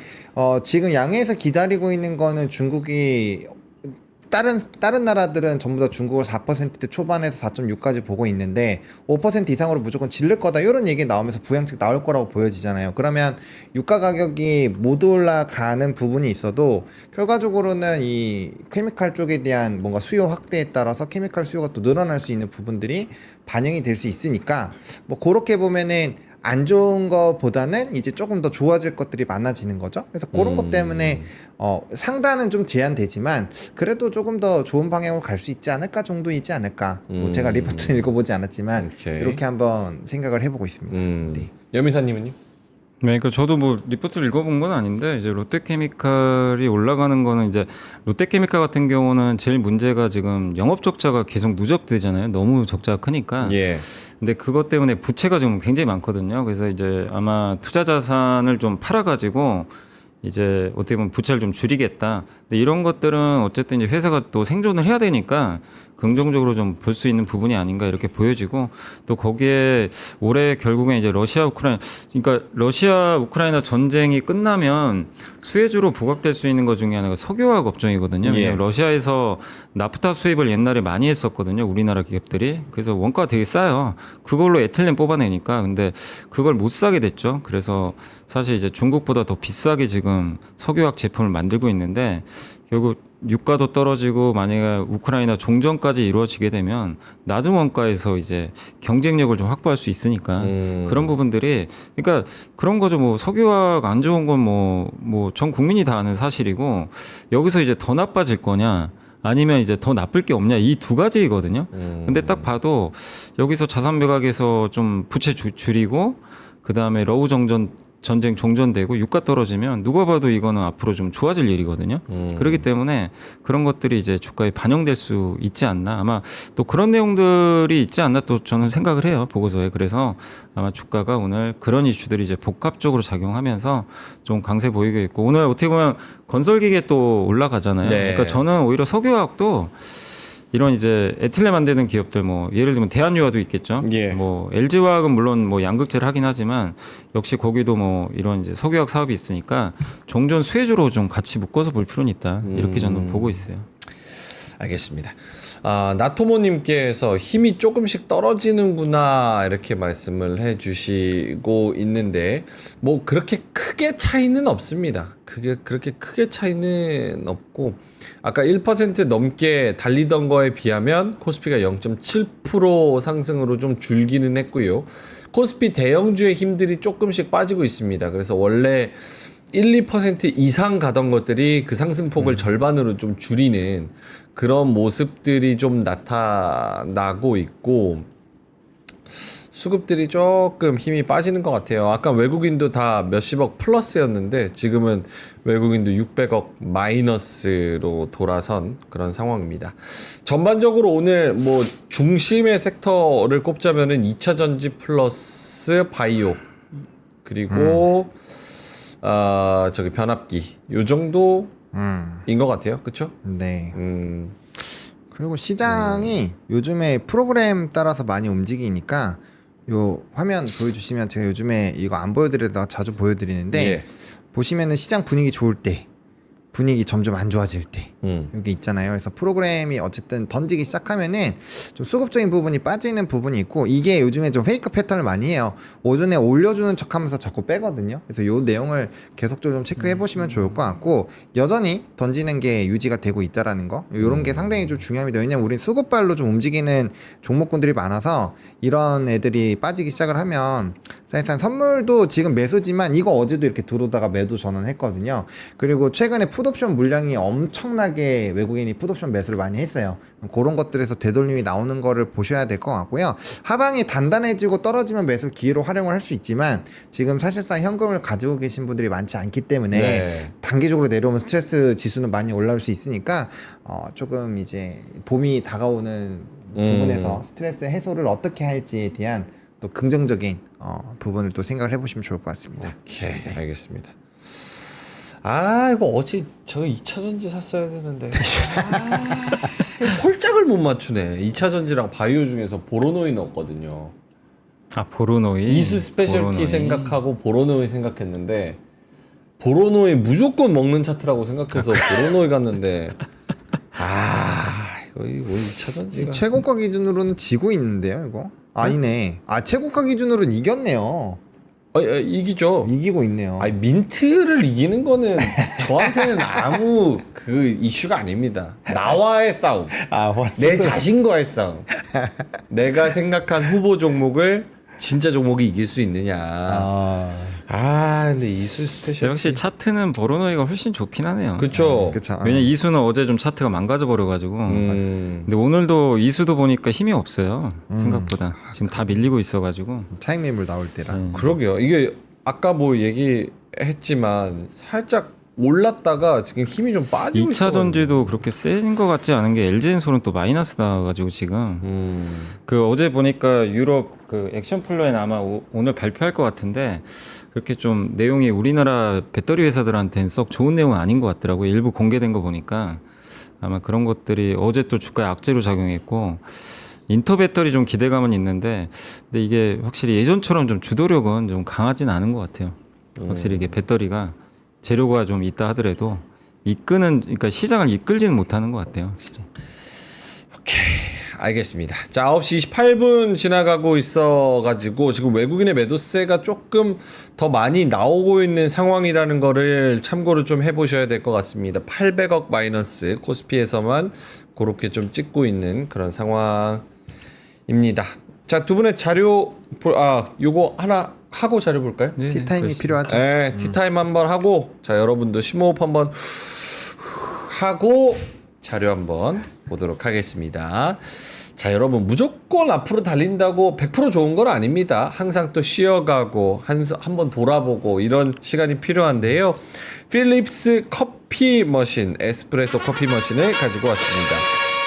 지금 양해에서 기다리고 있는 거는 중국이 다른 나라들은 전부 다 중국을 4%대 초반에서 4.6까지 보고 있는데 5% 이상으로 무조건 질를 거다 이런 얘기 나오면서 부양책 나올 거라고 보여지잖아요. 그러면 유가 가격이 못 올라가는 부분이 있어도 결과적으로는 이 케미칼 쪽에 대한 뭔가 수요 확대에 따라서 케미칼 수요가 또 늘어날 수 있는 부분들이 반영이 될 수 있으니까 뭐 그렇게 보면은 안 좋은 거보다는 이제 조금 더 좋아질 것들이 많아지는 거죠. 그래서 그런 것 때문에 상단은 좀 제한되지만 그래도 조금 더 좋은 방향으로 갈 수 있지 않을까 정도이지 않을까. 뭐 제가 리포트는 읽어보지 않았지만 오케이. 이렇게 한번 생각을 해보고 있습니다. 네. 여미사님은요? 네, 그러니까 저도 뭐 리포트를 읽어본 건 아닌데 이제 롯데케미칼이 올라가는 거는 이제 롯데케미칼 같은 경우는 제일 문제가 지금 영업 적자가 계속 누적되잖아요. 너무 적자가 크니까. 예. 근데 그것 때문에 부채가 지금 굉장히 많거든요. 그래서 이제 아마 투자 자산을 좀 팔아가지고 이제 어떻게 보면 부채를 좀 줄이겠다. 근데 이런 것들은 어쨌든 이제 회사가 또 생존을 해야 되니까 긍정적으로 좀 볼 수 있는 부분이 아닌가 이렇게 보여지고, 또 거기에 올해 결국엔 이제 그러니까 러시아 우크라이나 전쟁이 끝나면 수혜주로 부각될 수 있는 것 중에 하나가 석유화학 업종이거든요. 예. 왜냐면 러시아에서 나프타 수입을 옛날에 많이 했었거든요. 우리나라 기업들이. 그래서 원가가 되게 싸요. 그걸로 에틸렌 뽑아내니까. 근데 그걸 못 사게 됐죠. 그래서 사실 이제 중국보다 더 비싸게 지금 석유화학 제품을 만들고 있는데 결국 유가도 떨어지고 만약에 우크라이나 종전까지 이루어지게 되면 낮은 원가에서 이제 경쟁력을 좀 확보할 수 있으니까 그런 부분들이, 그러니까 그런 거죠. 뭐 석유화학 안 좋은 건 뭐 전 국민이 다 아는 사실이고, 여기서 이제 더 나빠질 거냐 아니면 이제 더 나쁠 게 없냐, 이 두 가지이거든요. 근데 딱 봐도 여기서 자산 매각에서 좀 부채 줄이고 그다음에 러우 전쟁 종전되고 유가 떨어지면 누가 봐도 이거는 앞으로 좀 좋아질 일이거든요. 그렇기 때문에 그런 것들이 이제 주가에 반영될 수 있지 않나, 아마 또 그런 내용들이 있지 않나 또 저는 생각을 해요, 보고서에. 그래서 아마 주가가 오늘 그런 이슈들이 이제 복합적으로 작용하면서 좀 강세 보이고 있고, 오늘 어떻게 보면 건설기계 또 올라가잖아요. 네. 그러니까 저는 오히려 석유화학도 이런 이제 에틸렌 만드는 기업들, 뭐 예를 들면 대한유화도 있겠죠. 예. 뭐 LG화학은 물론 뭐 양극재를 하긴 하지만 역시 거기도 뭐 이런 이제 석유화학 사업이 있으니까 종전 수혜주로 좀 같이 묶어서 볼 필요는 있다. 이렇게 저는 보고 있어요. 알겠습니다. 나토모님께서 힘이 조금씩 떨어지는구나 이렇게 말씀을 해주시고 있는데 뭐 그렇게 크게 차이는 없습니다. 그렇게 크게 차이는 없고, 아까 1% 넘게 달리던 거에 비하면 코스피가 0.7% 상승으로 좀 줄기는 했고요. 코스피 대형주의 힘들이 조금씩 빠지고 있습니다. 그래서 원래 1, 2% 이상 가던 것들이 그 상승폭을 절반으로 좀 줄이는 그런 모습들이 좀 나타나고 있고, 수급들이 조금 힘이 빠지는 것 같아요. 아까 외국인도 다 몇십억 플러스였는데 지금은 외국인도 600억 마이너스로 돌아선 그런 상황입니다. 전반적으로 오늘 뭐 중심의 섹터를 꼽자면은 2차 전지 플러스 바이오 그리고 저기 변압기 요 정도인 것 같아요. 그렇죠? 네. 그리고 시장이 요즘에 프로그램 따라서 많이 움직이니까 요 화면 보여주시면 제가 요즘에 이거 안 보여드리다가 자주 보여드리는데 예. 보시면은 시장 분위기 좋을 때 분위기 점점 안 좋아질 때 여기 있잖아요. 그래서 프로그램이 어쨌든 던지기 시작하면은 좀 수급적인 부분이 빠지는 부분이 있고 이게 요즘에 좀 페이크 패턴을 많이 해요. 오전에 올려주는 척하면서 자꾸 빼거든요. 그래서 요 내용을 계속적으로 좀 체크해 보시면 좋을 것 같고 여전히 던지는 게 유지가 되고 있다라는 거 요런 게 상당히 좀 중요합니다. 왜냐면 우린 수급발로 좀 움직이는 종목군들이 많아서 이런 애들이 빠지기 시작을 하면 사실상 선물도 지금 매수지만 이거 어제도 이렇게 들어오다가 매도 전환했거든요. 그리고 최근에 풋옵션 물량이 엄청나게 외국인이 풋옵션 매수를 많이 했어요. 그런 것들에서 되돌림이 나오는 거를 보셔야 될 것 같고요. 하방이 단단해지고 떨어지면 매수 기회로 활용을 할 수 있지만 지금 사실상 현금을 가지고 계신 분들이 많지 않기 때문에 네. 단기적으로 내려오면 스트레스 지수는 많이 올라올 수 있으니까 조금 이제 봄이 다가오는 부분에서 스트레스 해소를 어떻게 할지에 대한 또 긍정적인 부분을 또 생각을 해보시면 좋을 것 같습니다. 오케이 알겠습니다. 아 이거 어제 저 2차 전지 샀어야 되는데 홀짝을 못 맞추네. 2차 전지랑 바이오 중에서 보로노이 넣었거든요. 아 보로노이. 이수 스페셜티 보로노이. 생각하고 보로노이 생각했는데 보로노이 무조건 먹는 차트라고 생각해서 보로노이 갔는데 이거 2차 전지가 최고가 기준으로는 지고 있는데요, 이거? 아니네. 최고가 기준으로는 이겼네요. 이기죠. 이기고 있네요. 민트를 이기는 거는 저한테는 아무 그 이슈가 아닙니다. 나와의 싸움. 내 자신과의 싸움. 내가 생각한 후보 종목을 진짜 종목이 이길 수 있느냐. 근데 이수 스페셜 역시 차트는 보로노이가 훨씬 좋긴 하네요. 그쵸. 그쵸. 왜냐 이수는 어제 좀 차트가 망가져 버려가지고. 근데 오늘도 이수도 보니까 힘이 없어요. 생각보다 지금 다 밀리고 있어가지고. 차익 매물 나올 때라. 그러게요. 이게 아까 뭐 얘기했지만 살짝 올랐다가 지금 힘이 좀 빠지고 2차 있어. 전지도 그렇게 센 것 같지 않은 게 LG엔솔은 또 마이너스 나와가지고 지금 그 어제 보니까 유럽 그 액션 플로엔 아마 오늘 발표할 것 같은데 그렇게 좀 내용이 우리나라 배터리 회사들한테는 썩 좋은 내용은 아닌 것 같더라고요. 일부 공개된 거 보니까 아마 그런 것들이 어제 또 주가에 악재로 작용했고 인터 배터리 좀 기대감은 있는데 근데 이게 확실히 예전처럼 좀 주도력은 좀 강하진 않은 것 같아요. 확실히 이게 배터리가 재료가 좀 있다 하더라도 그러니까 시장을 이끌지는 못하는 것 같아요. 확실히. 오케이. 알겠습니다. 자, 9시 28분 지나가고 있어가지고 지금 외국인의 매도세가 조금 더 많이 나오고 있는 상황이라는 거를 참고를 좀 해보셔야 될 것 같습니다. 800억 마이너스 코스피에서만 그렇게 좀 찍고 있는 그런 상황입니다. 자, 두 분의 자료 요거 하나 하고 자료 볼까요? 네, 티타임이 그렇습니다. 필요하죠. 네, 티타임 한번 하고 자 여러분도 심호흡 한번 하고 자료 한번 보도록 하겠습니다. 자 여러분 무조건 앞으로 달린다고 100% 좋은 건 아닙니다. 항상 또 쉬어가고 한번 돌아보고 이런 시간이 필요한데요. 필립스 커피 머신, 에스프레소 커피 머신을 가지고 왔습니다.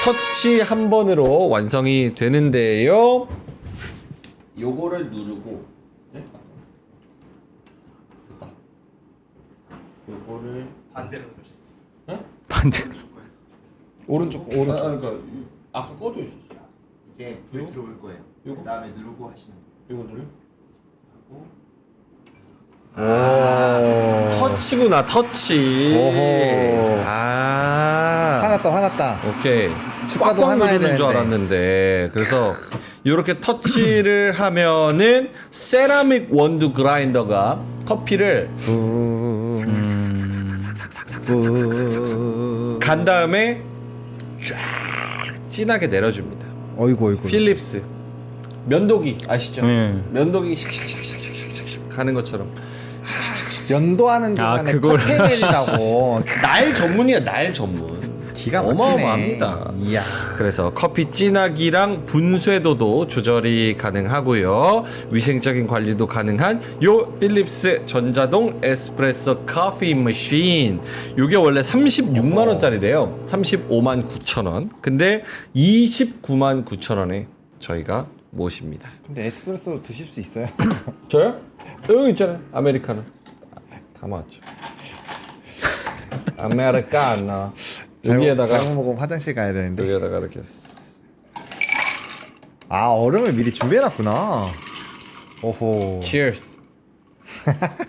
터치 한 번으로 완성이 되는데요. 요거를 누르고 요거를 반대로 보셨어. 반대. 오른쪽. 그러니까 아까 꺼져 있었어. 이제 불 들어올 거예요. 요거? 그다음에 누르고 하시면 이거 눌러? 하고. 터치구나 터치. 오호. 화났다. 오케이. 주가도 꽉꽉 하나 해야 누르는 줄 되는데. 알았는데 그래서 이렇게 터치를 하면은 세라믹 원두 그라인더가 커피를 간 다음에 쫙 진하게 내려줍니다. 어이구. 필립스 면도기 아시죠? 네. 면도기 샥샥샥샥샥샥 가는 것처럼 연도하는 동안에 그걸. 컵해내리라고. 날 전문이야 날 전문. 기가 막히네. 어마어마합니다. 이야. 그래서 커피 진하기랑 분쇄도도 조절이 가능하고요. 위생적인 관리도 가능한 요 필립스 전자동 에스프레소 커피 머신. 요게 원래 36만 원짜리래요. 35만 9천 원. 근데 29만 9천 원에 저희가 모십니다. 근데 에스프레소 드실 수 있어요? 저요? 여기 있잖아요. 아메리카노. 다 맞죠. 아메리카노. 여기에다가 잘못 먹으면 화장실 가야 되는데. 여기에다가 이렇게 아, 얼음을 미리 준비해놨구나. 오호. Cheers.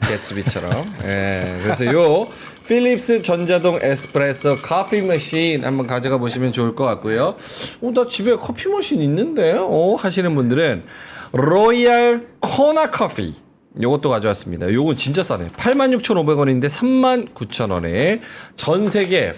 개츠비처럼. 예. 그래서 요 필립스 전자동 에스프레소 커피 머신 한번 가져가 보시면 좋을 것 같고요. 나 집에 커피 머신 있는데 하시는 분들은 로얄 코나 커피 요것도 가져왔습니다. 요건 진짜 싸네. 86,500원인데 39,000원에 전 세계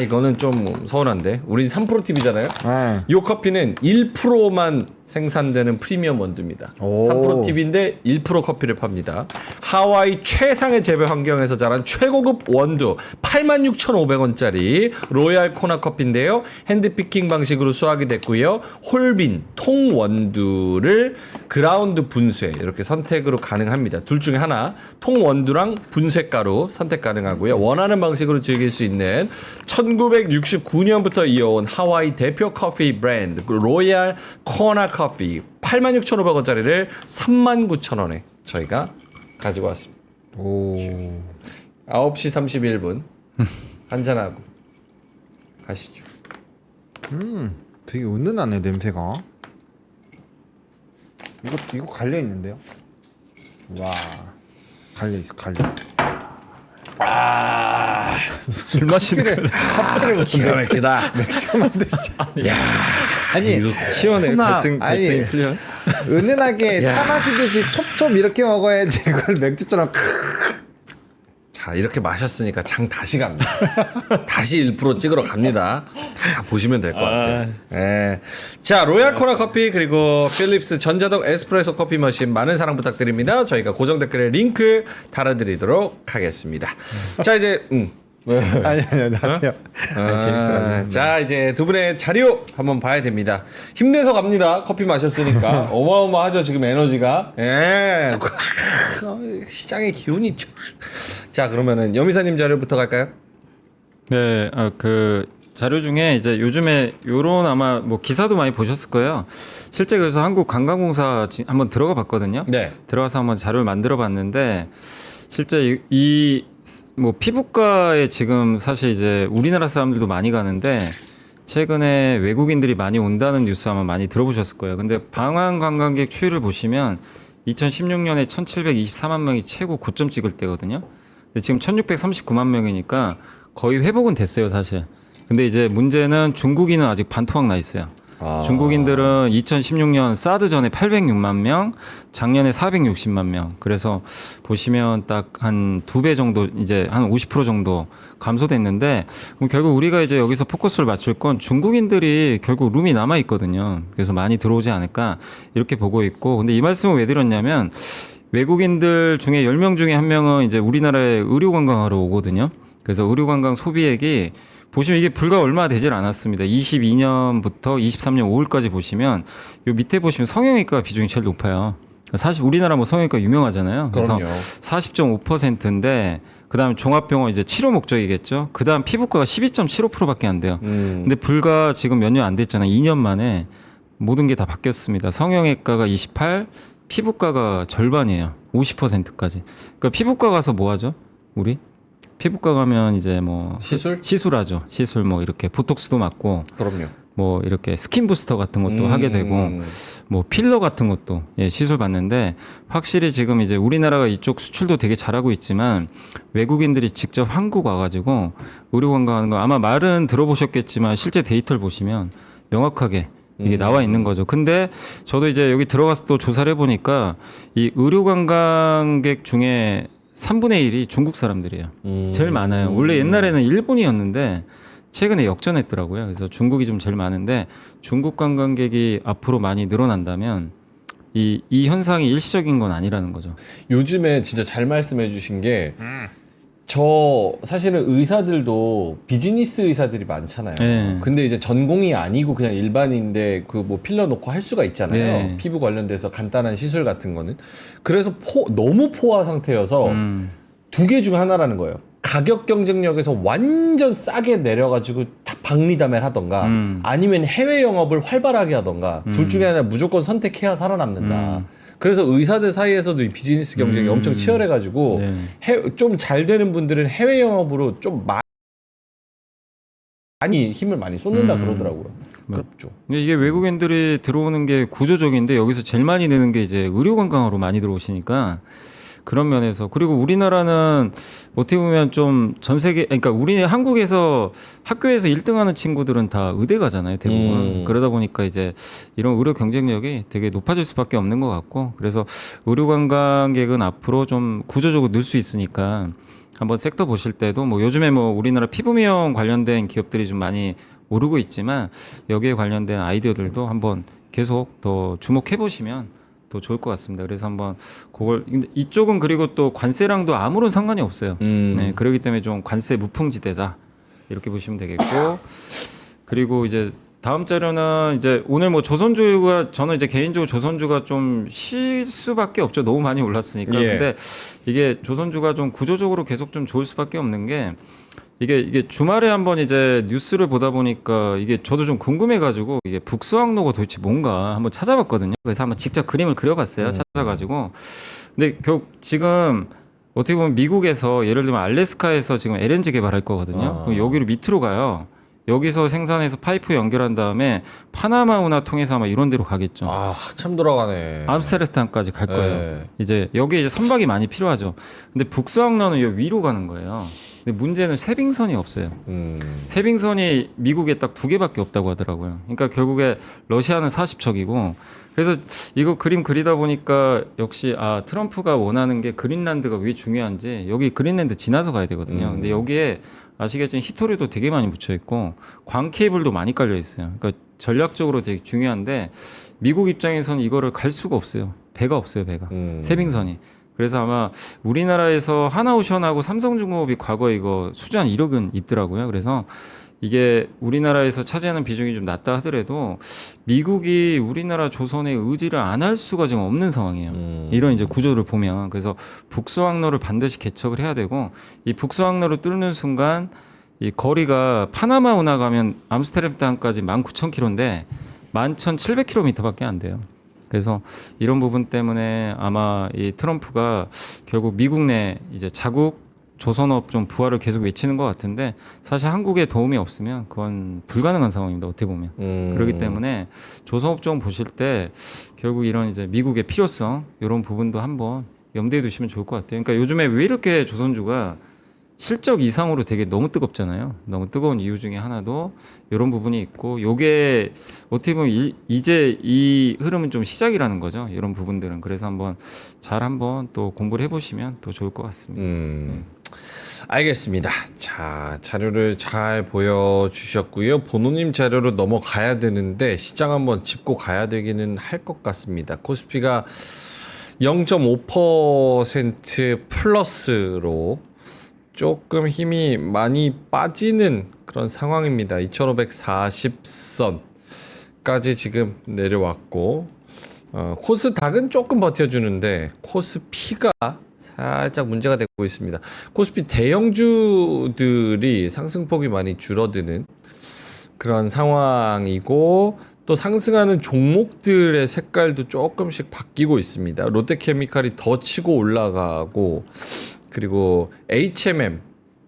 이거는 좀 서운한데 우린 3프로 TV잖아요. 네. 이 커피는 1%만 생산되는 프리미엄 원두입니다. 오. 3프로 TV인데 1% 커피를 팝니다. 하와이 최상의 재배 환경에서 자란 최고급 원두 86,500원짜리 로얄 코나 커피인데요. 핸드피킹 방식으로 수확이 됐고요. 홀빈 통 원두를 그라운드 분쇄 이렇게 선택으로 가능합니다. 둘 중에 하나 통 원두랑 분쇄가루 선택 가능하고요. 원하는 방식으로 즐길 수 있는 1969년부터 이어온 하와이 대표 커피 브랜드 로얄 코나 커피 86,500원짜리를 39,000원에 저희가 가지고 왔습니다. 오. 9시 31분 한잔하고 가시죠. 되게 은은하네 냄새가. 이거 갈려 있는데요? 와. 갈려 있어. 술 마시는 커피를 기가 막히다. 맥주 만드시. 야, 아니 시원해. 하나, 갈증이 아니, 풀려. 은은하게 차 마시듯이 촉촉 이렇게 먹어야지 그걸 맥주처럼. 자 이렇게 마셨으니까 장 다시 갑니다. 다시 1% 찍으러 갑니다. 다 보시면 될 것 같아요. 예. 자 로얄 코나 커피 그리고 필립스 전자동 에스프레소 커피 머신 많은 사랑 부탁드립니다. 저희가 고정 댓글에 링크 달아드리도록 하겠습니다. 자 이제 아니 하세요. 재밌더라고요. 자 이제 두 분의 자료 한번 봐야 됩니다. 힘내서 갑니다. 커피 마셨으니까 어마어마하죠 지금 에너지가. 예. 시장의 기운이. 자 그러면은 여미사님 자료부터 갈까요? 네, 그 자료 중에 이제 요즘에 요런 아마 뭐 기사도 많이 보셨을 거예요. 실제 그래서 한국관광공사 한번 들어가 봤거든요. 네. 들어가서 한번 자료를 만들어 봤는데 실제 이 뭐 피부과에 지금 사실 이제 우리나라 사람들도 많이 가는데 최근에 외국인들이 많이 온다는 뉴스 아마 많이 들어보셨을 거예요. 근데 방한 관광객 추이를 보시면 2016년에 1,724만 명이 최고 고점 찍을 때거든요. 근데 지금 1,639만 명이니까 거의 회복은 됐어요, 사실. 근데 이제 문제는 중국인은 아직 반토막 나 있어요. 중국인들은 2016년 사드 전에 806만 명, 작년에 460만 명. 그래서 보시면 딱 한 2배 정도 이제 한 50% 정도 감소됐는데 그럼 결국 우리가 이제 여기서 포커스를 맞출 건 중국인들이 결국 룸이 남아 있거든요. 그래서 많이 들어오지 않을까 이렇게 보고 있고 근데 이 말씀을 왜 드렸냐면 외국인들 중에 10명 중에 1명은 이제 우리나라에 의료 관광하러 오거든요. 그래서 의료 관광 소비액이 보시면 이게 불과 얼마 되질 않았습니다. 22년부터 23년 5월까지 보시면 요 밑에 보시면 성형외과 비중이 제일 높아요. 사실 우리나라 뭐 성형외과 유명하잖아요. 그래서 그럼요. 40.5%인데 그다음 종합병원 이제 치료 목적이겠죠. 그다음 피부과가 12.75%밖에 안 돼요. 근데 불과 지금 몇 년 안 됐잖아요. 2년 만에 모든 게 다 바뀌었습니다. 성형외과가 28, 피부과가 절반이에요. 50%까지. 그러니까 피부과 가서 뭐 하죠? 우리? 피부과 가면 이제 뭐 시술하죠. 시술 뭐 이렇게 보톡스도 맞고 그럼요. 뭐 이렇게 스킨 부스터 같은 것도 하게 되고 뭐 필러 같은 것도 시술 받는데 확실히 지금 이제 우리나라가 이쪽 수출도 되게 잘하고 있지만 외국인들이 직접 한국 와가지고 의료 관광하는 거 아마 말은 들어보셨겠지만 실제 데이터를 보시면 명확하게 이게 나와 있는 거죠. 근데 저도 이제 여기 들어가서 또 조사를 해보니까 이 의료 관광객 중에 3분의 1이 중국 사람들이에요. 제일 많아요. 원래 옛날에는 일본이었는데 최근에 역전했더라고요. 그래서 중국이 좀 제일 많은데 중국 관광객이 앞으로 많이 늘어난다면 이 현상이 일시적인 건 아니라는 거죠. 요즘에 진짜 잘 말씀해 주신 게 저 사실은 의사들도 비즈니스 의사들이 많잖아요. 네. 근데 이제 전공이 아니고 그냥 일반인데 그 뭐 필러 놓고 할 수가 있잖아요. 네. 피부 관련돼서 간단한 시술 같은 거는. 그래서 너무 포화 상태여서 두 개 중 하나라는 거예요. 가격 경쟁력에서 완전 싸게 내려가지고 다 박리담을 하던가 아니면 해외 영업을 활발하게 하던가 둘 중에 하나 무조건 선택해야 살아남는다. 그래서 의사들 사이에서도 이 비즈니스 경쟁이 엄청 치열해가지고 네. 좀 잘 되는 분들은 해외 영업으로 좀 많이 힘을 많이 쏟는다 그러더라고요. 그렇죠. 근데 이게 외국인들이 들어오는 게 구조적인데 여기서 제일 많이 느는 게 이제 의료 관광으로 많이 들어오시니까 그런 면에서 그리고 우리나라는 어떻게 보면 좀 전 세계 그러니까 우리 한국에서 학교에서 1등하는 친구들은 다 의대 가잖아요 대부분 그러다 보니까 이제 이런 의료 경쟁력이 되게 높아질 수밖에 없는 것 같고 그래서 의료 관광객은 앞으로 좀 구조적으로 늘 수 있으니까 한번 섹터 보실 때도 뭐 요즘에 뭐 우리나라 피부 미용 관련된 기업들이 좀 많이 오르고 있지만 여기에 관련된 아이디어들도 한번 계속 더 주목해 보시면 더 좋을 것 같습니다. 그래서 한번 그걸 근데 이쪽은 그리고 또 관세랑도 아무런 상관이 없어요. 네, 그렇기 때문에 좀 관세 무풍지대다 이렇게 보시면 되겠고 그리고 이제 다음 자료는 이제 오늘 뭐 조선주가 저는 이제 개인적으로 조선주가 좀 쉴 수밖에 없죠. 너무 많이 올랐으니까. 예. 근데 이게 조선주가 좀 구조적으로 계속 좀 좋을 수밖에 없는 게 이게 주말에 한번 이제 뉴스를 보다 보니까 이게 저도 좀 궁금해가지고 이게 북수항로가 도대체 뭔가 한번 찾아봤거든요. 그래서 한번 직접 그림을 그려봤어요. 찾아가지고. 근데 지금 어떻게 보면 미국에서 예를 들면 알래스카에서 지금 LNG 개발할 거거든요. 그럼 여기로 밑으로 가요. 여기서 생산해서 파이프 연결한 다음에 파나마 운하 통해서 아마 이런 데로 가겠죠. 아, 한참 돌아가네. 암스테르담까지 갈 거예요. 네. 이제 여기에 이제 선박이 많이 필요하죠. 근데 북수항로는 여기 위로 가는 거예요. 근데 문제는 세빙선이 없어요. 세빙선이 미국에 딱 2개밖에 없다고 하더라고요. 그러니까 결국에 러시아는 40척이고 그래서 이거 그림 그리다 보니까 역시 트럼프가 원하는 게 그린란드가 왜 중요한지 여기 그린란드 지나서 가야 되거든요. 근데 여기에 아시겠지만 히토리도 되게 많이 붙여 있고 광 케이블도 많이 깔려 있어요. 그러니까 전략적으로 되게 중요한데 미국 입장에서는 이거를 갈 수가 없어요. 배가 없어요, 배가. 세빙선이. 그래서 아마 우리나라에서 하나오션하고 삼성중공업이 과거에 이거 수주한 1억은 있더라고요. 그래서 이게 우리나라에서 차지하는 비중이 좀 낮다 하더라도 미국이 우리나라 조선에 의지를 안 할 수가 지금 없는 상황이에요. 이런 이제 구조를 보면 그래서 북수항로를 반드시 개척을 해야 되고 이 북수항로를 뚫는 순간 이 거리가 파나마 운하 가면 암스테르담까지 19,000km인데 11,700km밖에 안 돼요. 그래서 이런 부분 때문에 아마 이 트럼프가 결국 미국 내 이제 자국 조선업 좀 부활을 계속 외치는 것 같은데 사실 한국에 도움이 없으면 그건 불가능한 상황입니다. 어떻게 보면 그렇기 때문에 조선업 좀 보실 때 결국 이런 이제 미국의 필요성 이런 부분도 한번 염두에 두시면 좋을 것 같아요. 그러니까 요즘에 왜 이렇게 조선주가 실적 이상으로 되게 너무 뜨겁잖아요. 너무 뜨거운 이유 중에 하나도 이런 부분이 있고 요게 어떻게 보면 이제 이 흐름은 좀 시작이라는 거죠. 이런 부분들은 그래서 한번 또 공부를 해보시면 더 좋을 것 같습니다. 네. 알겠습니다. 자, 자료를 잘 보여주셨고요. 보노님 자료로 넘어가야 되는데 시장 한번 짚고 가야 되기는 할 것 같습니다. 코스피가 0.5% 플러스로 조금 힘이 많이 빠지는 그런 상황입니다. 2540선까지 지금 내려왔고 코스닥은 조금 버텨주는데 코스피가 살짝 문제가 되고 있습니다. 코스피 대형주들이 상승폭이 많이 줄어드는 그런 상황이고 또 상승하는 종목들의 색깔도 조금씩 바뀌고 있습니다. 롯데케미칼이 더 치고 올라가고 그리고 HMM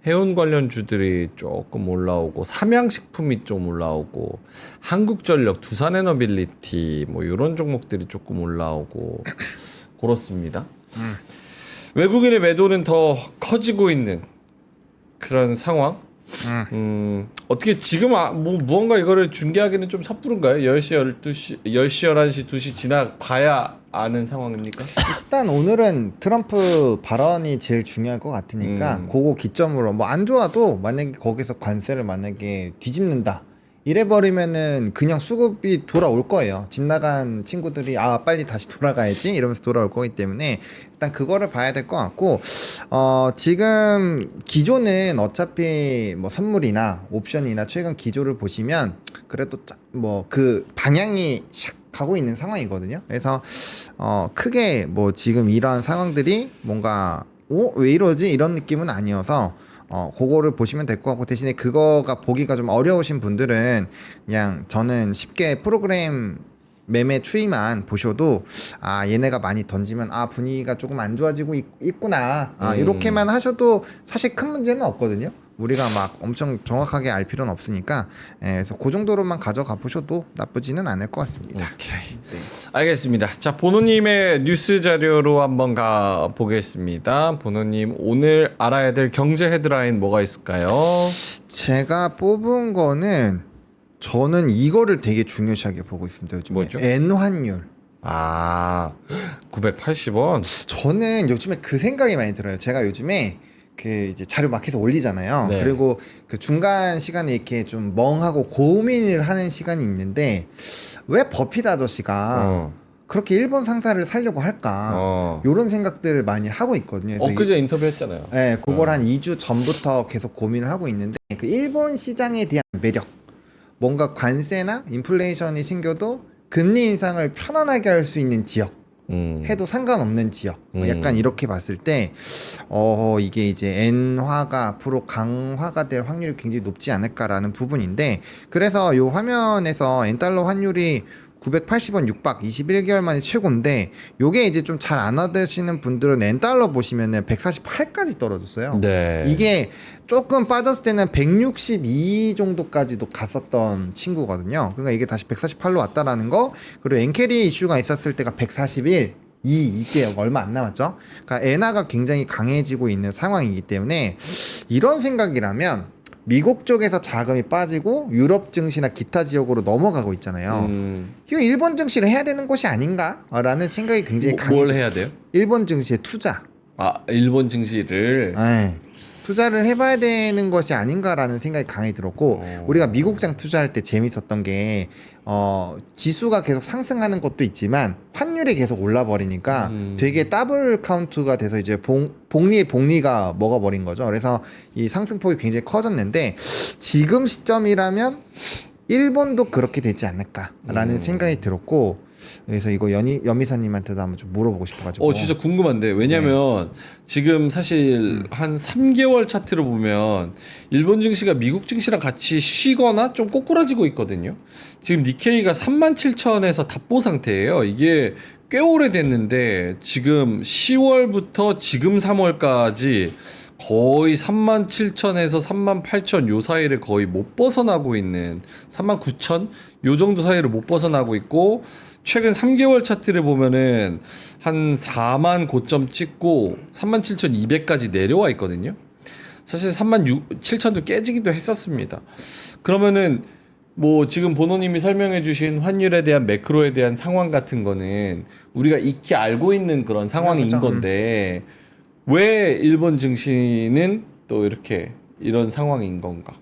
해운 관련주들이 조금 올라오고 삼양식품이 좀 올라오고 한국전력, 두산에너빌리티 뭐 이런 종목들이 조금 올라오고 그렇습니다. 외국인의 매도는 더 커지고 있는 그런 상황. 어떻게 지금 무언가 이거를 중계하기는 좀 섣부른가요? 10시, 12시, 10시, 11시, 2시 지나봐야 아는 상황입니까? 일단 오늘은 트럼프 발언이 제일 중요할 것 같으니까 그거 기점으로 뭐 안 좋아도 만약에 거기서 관세를 만약에 뒤집는다 이래버리면은 그냥 수급이 돌아올 거예요. 집 나간 친구들이 아 빨리 다시 돌아가야지 이러면서 돌아올 거기 때문에 일단 그거를 봐야 될 것 같고 지금 기조는 어차피 뭐 선물이나 옵션이나 최근 기조를 보시면 그래도 뭐 그 방향이 샥 가고 있는 상황이거든요. 그래서 크게 뭐 지금 이러한 상황들이 뭔가 왜 이러지 이런 느낌은 아니어서 그거를 보시면 될 것 같고 대신에 그거가 보기가 좀 어려우신 분들은 그냥 저는 쉽게 프로그램 매매 추이만 보셔도 아 얘네가 많이 던지면 아 분위기가 조금 안 좋아지고 있구나 이렇게만 하셔도 사실 큰 문제는 없거든요. 우리가 막 엄청 정확하게 알 필요는 없으니까 그래서 그 정도로만 가져가 보셔도 나쁘지는 않을 것 같습니다. 오케이. 알겠습니다. 자, 보노님의 뉴스 자료로 한번 가 보겠습니다. 보노님 오늘 알아야 될 경제 헤드라인 뭐가 있을까요? 제가 뽑은 거는 저는 이거를 되게 중요시하게 보고 있습니다. 요즘에 뭐죠? 엔환율. 아, 980원. 저는 요즘에 그 생각이 많이 들어요. 제가 요즘에 그 이제 자료 마켓에 올리잖아요. 네. 그리고 그 중간 시간에 이렇게 좀 멍하고 고민을 하는 시간이 있는데 왜 버핏 아저씨가 그렇게 일본 상사를 살려고 할까? 이런 생각들을 많이 하고 있거든요. 그래서 엊그제 인터뷰했잖아요. 네, 그걸 한 2주 전부터 계속 고민을 하고 있는데 그 일본 시장에 대한 매력, 뭔가 관세나 인플레이션이 생겨도 금리 인상을 편안하게 할 수 있는 지역. 해도 상관없는 지역 약간 이렇게 봤을 때 이게 이제 엔화가 앞으로 강화가 될 확률이 굉장히 높지 않을까라는 부분인데 그래서 요 화면에서 엔달러 환율이 980원 6박 21개월 만에 최고인데 요게 이제 좀 잘 안 와드시는 분들은 엔달러 보시면은 148까지 떨어졌어요. 네. 이게 조금 빠졌을 때는 162 정도까지도 갔었던 친구거든요. 그러니까 이게 다시 148로 왔다라는 거. 그리고 엔캐리 이슈가 있었을 때가 141 이게 얼마 안 남았죠. 그러니까 엔화가 굉장히 강해지고 있는 상황이기 때문에 이런 생각이라면 미국 쪽에서 자금이 빠지고 유럽 증시나 기타 지역으로 넘어가고 있잖아요. 이거 일본 증시를 해야 되는 것이 아닌가라는 생각이 굉장히 강해요. 뭘 해야 돼요? 일본 증시에 투자. 아, 일본 증시를. 네. 투자를 해봐야 되는 것이 아닌가라는 생각이 강하게 들었고 우리가 미국장 투자할 때 재밌었던 게 지수가 계속 상승하는 것도 있지만 환율이 계속 올라 버리니까 되게 더블 카운트가 돼서 이제 복리의 복리가 먹어버린 거죠. 그래서 이 상승폭이 굉장히 커졌는데 지금 시점이라면 일본도 그렇게 되지 않을까라는 생각이 들었고 그래서 이거 연미사님한테도 한번 좀 물어보고 싶어가지고. 진짜 궁금한데 왜냐면 지금 사실 한 3개월 차트를 보면 일본 증시가 미국 증시랑 같이 쉬거나 좀 꼬꾸라지고 있거든요. 지금 니케이가 37,000에서 답보 상태예요. 이게 꽤 오래됐는데 지금 10월부터 지금 3월까지 거의 37,000에서 38,000 요 사이를 거의 못 벗어나고 있는 39,000 요 정도 사이를 못 벗어나고 있고 최근 3개월 차트를 보면은 한 4만 고점 찍고 37,200까지 내려와 있거든요. 사실 37,000도 깨지기도 했었습니다. 그러면은 뭐 지금 보노님이 설명해 주신 환율에 대한 매크로에 대한 상황 같은 거는 우리가 익히 알고 있는 그런 상황인 그렇죠. 건데 왜 일본 증시는 또 이런 상황인 건가?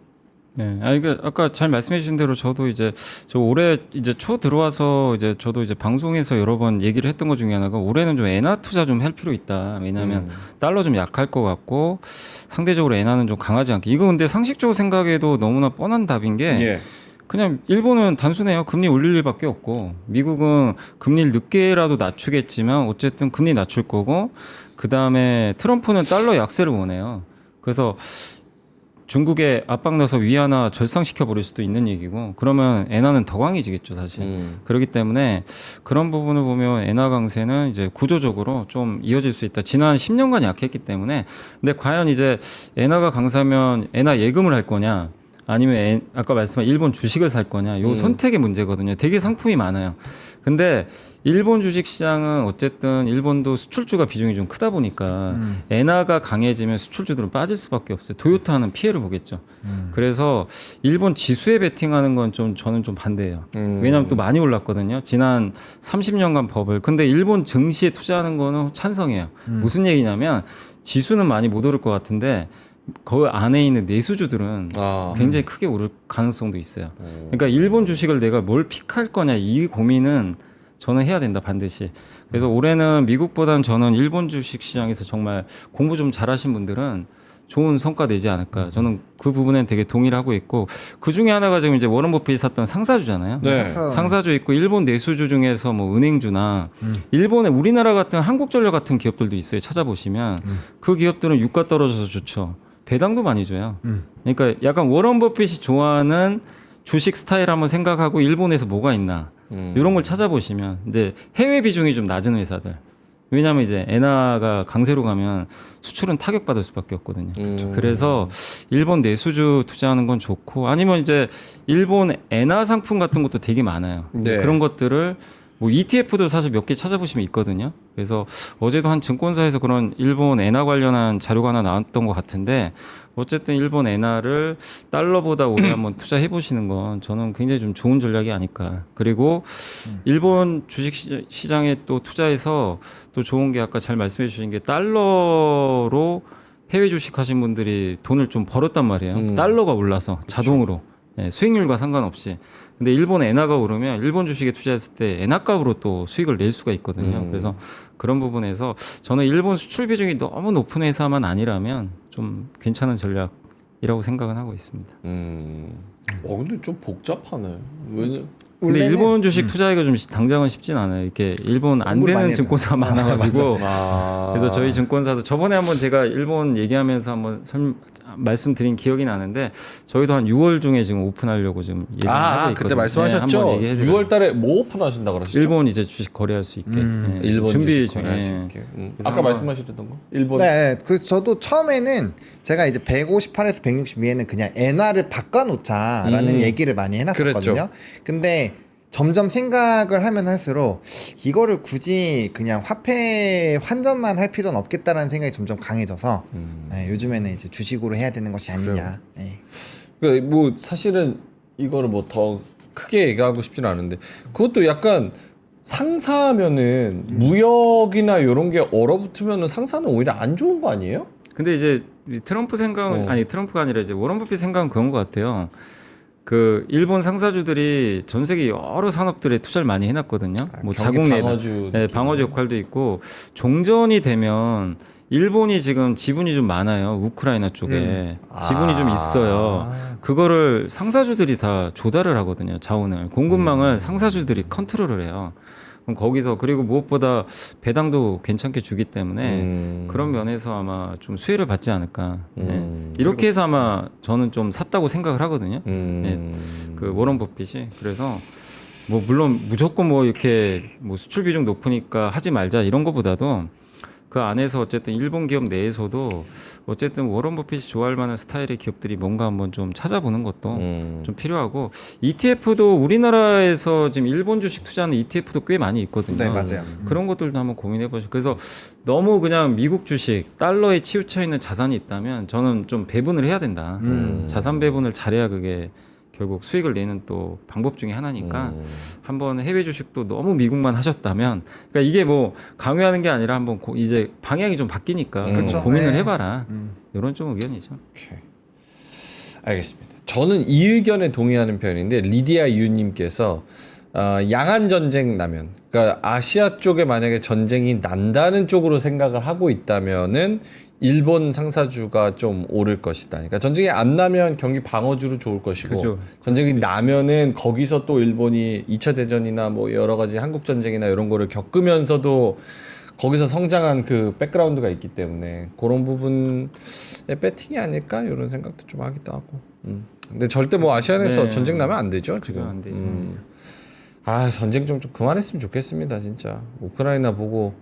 네, 이거 아까 잘 말씀해 주신 대로 저도 이제 올해 이제 초 들어와서 이제 저도 이제 방송에서 여러 번 얘기를 했던 것 중에 하나가 올해는 좀 엔화 투자 좀 할 필요 있다. 왜냐하면 달러 좀 약할 것 같고 상대적으로 엔화는 좀 강하지 않게. 이거 근데 상식적으로 생각해도 너무나 뻔한 답인 게 예. 그냥 일본은 단순해요. 금리 올릴 일밖에 없고 미국은 금리를 늦게라도 낮추겠지만 어쨌든 금리 낮출 거고 그 다음에 트럼프는 달러 약세를 원해요. 그래서 중국에 압박 넣어서 위안화 절상시켜 버릴 수도 있는 얘기고 그러면 엔화는 더 강해지겠죠 사실. 그렇기 때문에 그런 부분을 보면 엔화 강세는 이제 구조적으로 좀 이어질 수 있다. 지난 10년간 약했기 때문에 근데 과연 이제 엔화가 강세하면 엔화 예금을 할 거냐 아니면 아까 말씀한 일본 주식을 살 거냐 요 선택의 문제거든요. 되게 상품이 많아요. 근데 일본 주식 시장은 어쨌든 일본도 수출주가 비중이 좀 크다 보니까 엔화가 강해지면 수출주들은 빠질 수밖에 없어요. 토요타는 피해를 보겠죠. 그래서 일본 지수에 베팅하는 건 좀 저는 좀 반대예요. 왜냐하면 또 많이 올랐거든요. 지난 30년간 버블. 근데 일본 증시에 투자하는 거는 찬성이에요. 무슨 얘기냐면 지수는 많이 못 오를 것 같은데 그 안에 있는 내수주들은 굉장히 크게 오를 가능성도 있어요. 그러니까 일본 주식을 내가 뭘 픽할 거냐 이 고민은 저는 해야 된다 반드시. 그래서 올해는 미국보다는 저는 일본 주식 시장에서 정말 공부 좀 잘하신 분들은 좋은 성과 내지 않을까. 저는 그 부분엔 되게 동의를 하고 있고 그 중에 하나가 지금 이제 워런 버핏이 샀던 상사주잖아요. 네. 상사주 있고 일본 내수주 중에서 뭐 은행주나 일본에 우리나라 같은 한국전력 같은 기업들도 있어요. 찾아보시면 그 기업들은 유가 떨어져서 좋죠. 배당도 많이 줘요. 그러니까 약간 워런 버핏이 좋아하는 주식 스타일 한번 생각하고 일본에서 뭐가 있나 이런 걸 찾아보시면 이제 해외 비중이 좀 낮은 회사들. 왜냐하면 이제 엔화가 강세로 가면 수출은 타격받을 수밖에 없거든요. 그래서 일본 내수주 투자하는 건 좋고 아니면 이제 일본 엔화 상품 같은 것도 되게 많아요. 네. 그런 것들을 뭐 ETF도 사실 몇 개 찾아보시면 있거든요. 그래서 어제도 한 증권사에서 그런 일본 엔화 관련한 자료가 하나 나왔던 것 같은데 어쨌든 일본 엔화를 달러보다 올해 한번 투자해 보시는 건 저는 굉장히 좀 좋은 전략이 아닐까. 그리고 일본 주식 시장에 또 투자해서 또 좋은 게 아까 잘 말씀해 주신 게 달러로 해외 주식 하신 분들이 돈을 좀 벌었단 말이에요. 달러가 올라서 자동으로. 네, 수익률과 상관없이. 근데 일본 엔화가 오르면 일본 주식에 투자했을 때 엔화값으로 또 수익을 낼 수가 있거든요. 그래서 그런 부분에서 저는 일본 수출 비중이 너무 높은 회사만 아니라면 좀 괜찮은 전략이라고 생각은 하고 있습니다. 근데 좀 복잡하네. 왜냐? 근데 원래는- 일본 주식 투자하기가 좀 당장은 쉽진 않아요. 이렇게 일본 안 공부를 많이 되는 해야 증권사가 많아가지고. 아. 그래서 저희 증권사도 저번에 한번 제가 일본 얘기하면서 한번 말씀드린 기억이 나는데 저희도 한 6월 중에 지금 오픈하려고 지금 얘기하고 있거든요. 그때 말씀하셨죠? 한번 얘기해드렸어요. 6월달에 뭐 오픈하신다 그러셨죠? 일본 이제 주식 거래할 수 있게. 예, 일본 준비 주식 중에. 거래할 수 있게. 아까 아마- 말씀하셨던 거? 일본. 네, 그 저도 처음에는 제가 이제 158에서 160 위에는 그냥 엔화를 바꿔놓자라는 얘기를 많이 해놨었거든요. 그랬죠. 근데 점점 생각을 하면 할수록 이거를 굳이 그냥 화폐 환전만 할 필요는 없겠다라는 생각이 점점 강해져서 네, 요즘에는 이제 주식으로 해야 되는 것이 아니냐. 네. 그러니까 뭐 사실은 이거를 뭐 더 크게 얘기하고 싶지는 않은데 그것도 약간 상사하면은 무역이나 이런 게 얼어붙으면은 상사는 오히려 안 좋은 거 아니에요? 근데 이제 이 트럼프 생각은 아니 트럼프가 아니라 이제 워런 버핏 생각은 그런 것 같아요. 그 일본 상사주들이 전 세계 여러 산업들에 투자를 많이 해놨거든요. 뭐 자국 내다, 방어주 네, 방어주 역할도 있고 종전이 되면 일본이 지금 지분이 좀 많아요. 우크라이나 쪽에 지분이 좀 있어요. 그거를 상사주들이 다 조달을 하거든요. 자원을 공급망을 상사주들이 컨트롤을 해요. 그럼 거기서 그리고 무엇보다 배당도 괜찮게 주기 때문에 그런 면에서 아마 좀 수혜를 받지 않을까. 네. 이렇게 해서 아마 저는 좀 샀다고 생각을 하거든요. 네. 그 워런 버핏이 그래서 뭐 물론 무조건 뭐 이렇게 뭐 수출 비중 높으니까 하지 말자 이런 거보다도 그 안에서 어쨌든 일본 기업 내에서도 어쨌든 워런 버핏이 좋아할 만한 스타일의 기업들이 뭔가 한번 좀 찾아보는 것도 좀 필요하고 ETF도 우리나라에서 지금 일본 주식 투자하는 ETF도 꽤 많이 있거든요. 네, 맞아요. 그런 것들도 한번 고민해 보시고 그래서 너무 그냥 미국 주식 달러에 치우쳐 있는 자산이 있다면 저는 좀 배분을 해야 된다. 자산 배분을 잘해야 그게 결국 수익을 내는 또 방법 중에 하나니까 한번 해외 주식도 너무 미국만 하셨다면 그러니까 이게 뭐 강요하는 게 아니라 한번 이제 방향이 좀 바뀌니까 그쵸. 고민을 네. 해봐라 이런 좀 의견이죠. 오케이. 알겠습니다. 저는 이 의견에 동의하는 편인데 리디아 유님께서 양안 전쟁 나면 그러니까 아시아 쪽에 만약에 전쟁이 난다는 쪽으로 생각을 하고 있다면은 일본 상사주가 좀 오를 것이다. 그러니까 전쟁이 안 나면 경기 방어주로 좋을 것이고 그죠. 전쟁이 나면은 거기서 또 일본이 2차 대전이나 뭐 여러 가지 한국 전쟁이나 이런 거를 겪으면서도 거기서 성장한 그 백그라운드가 있기 때문에 그런 부분의 배팅이 아닐까 이런 생각도 좀 하기도 하고. 근데 절대 뭐 아시안에서 네. 전쟁 나면 안 되죠 지금. 안 되죠. 아 전쟁 좀 그만했으면 좋겠습니다 진짜. 우크라이나 보고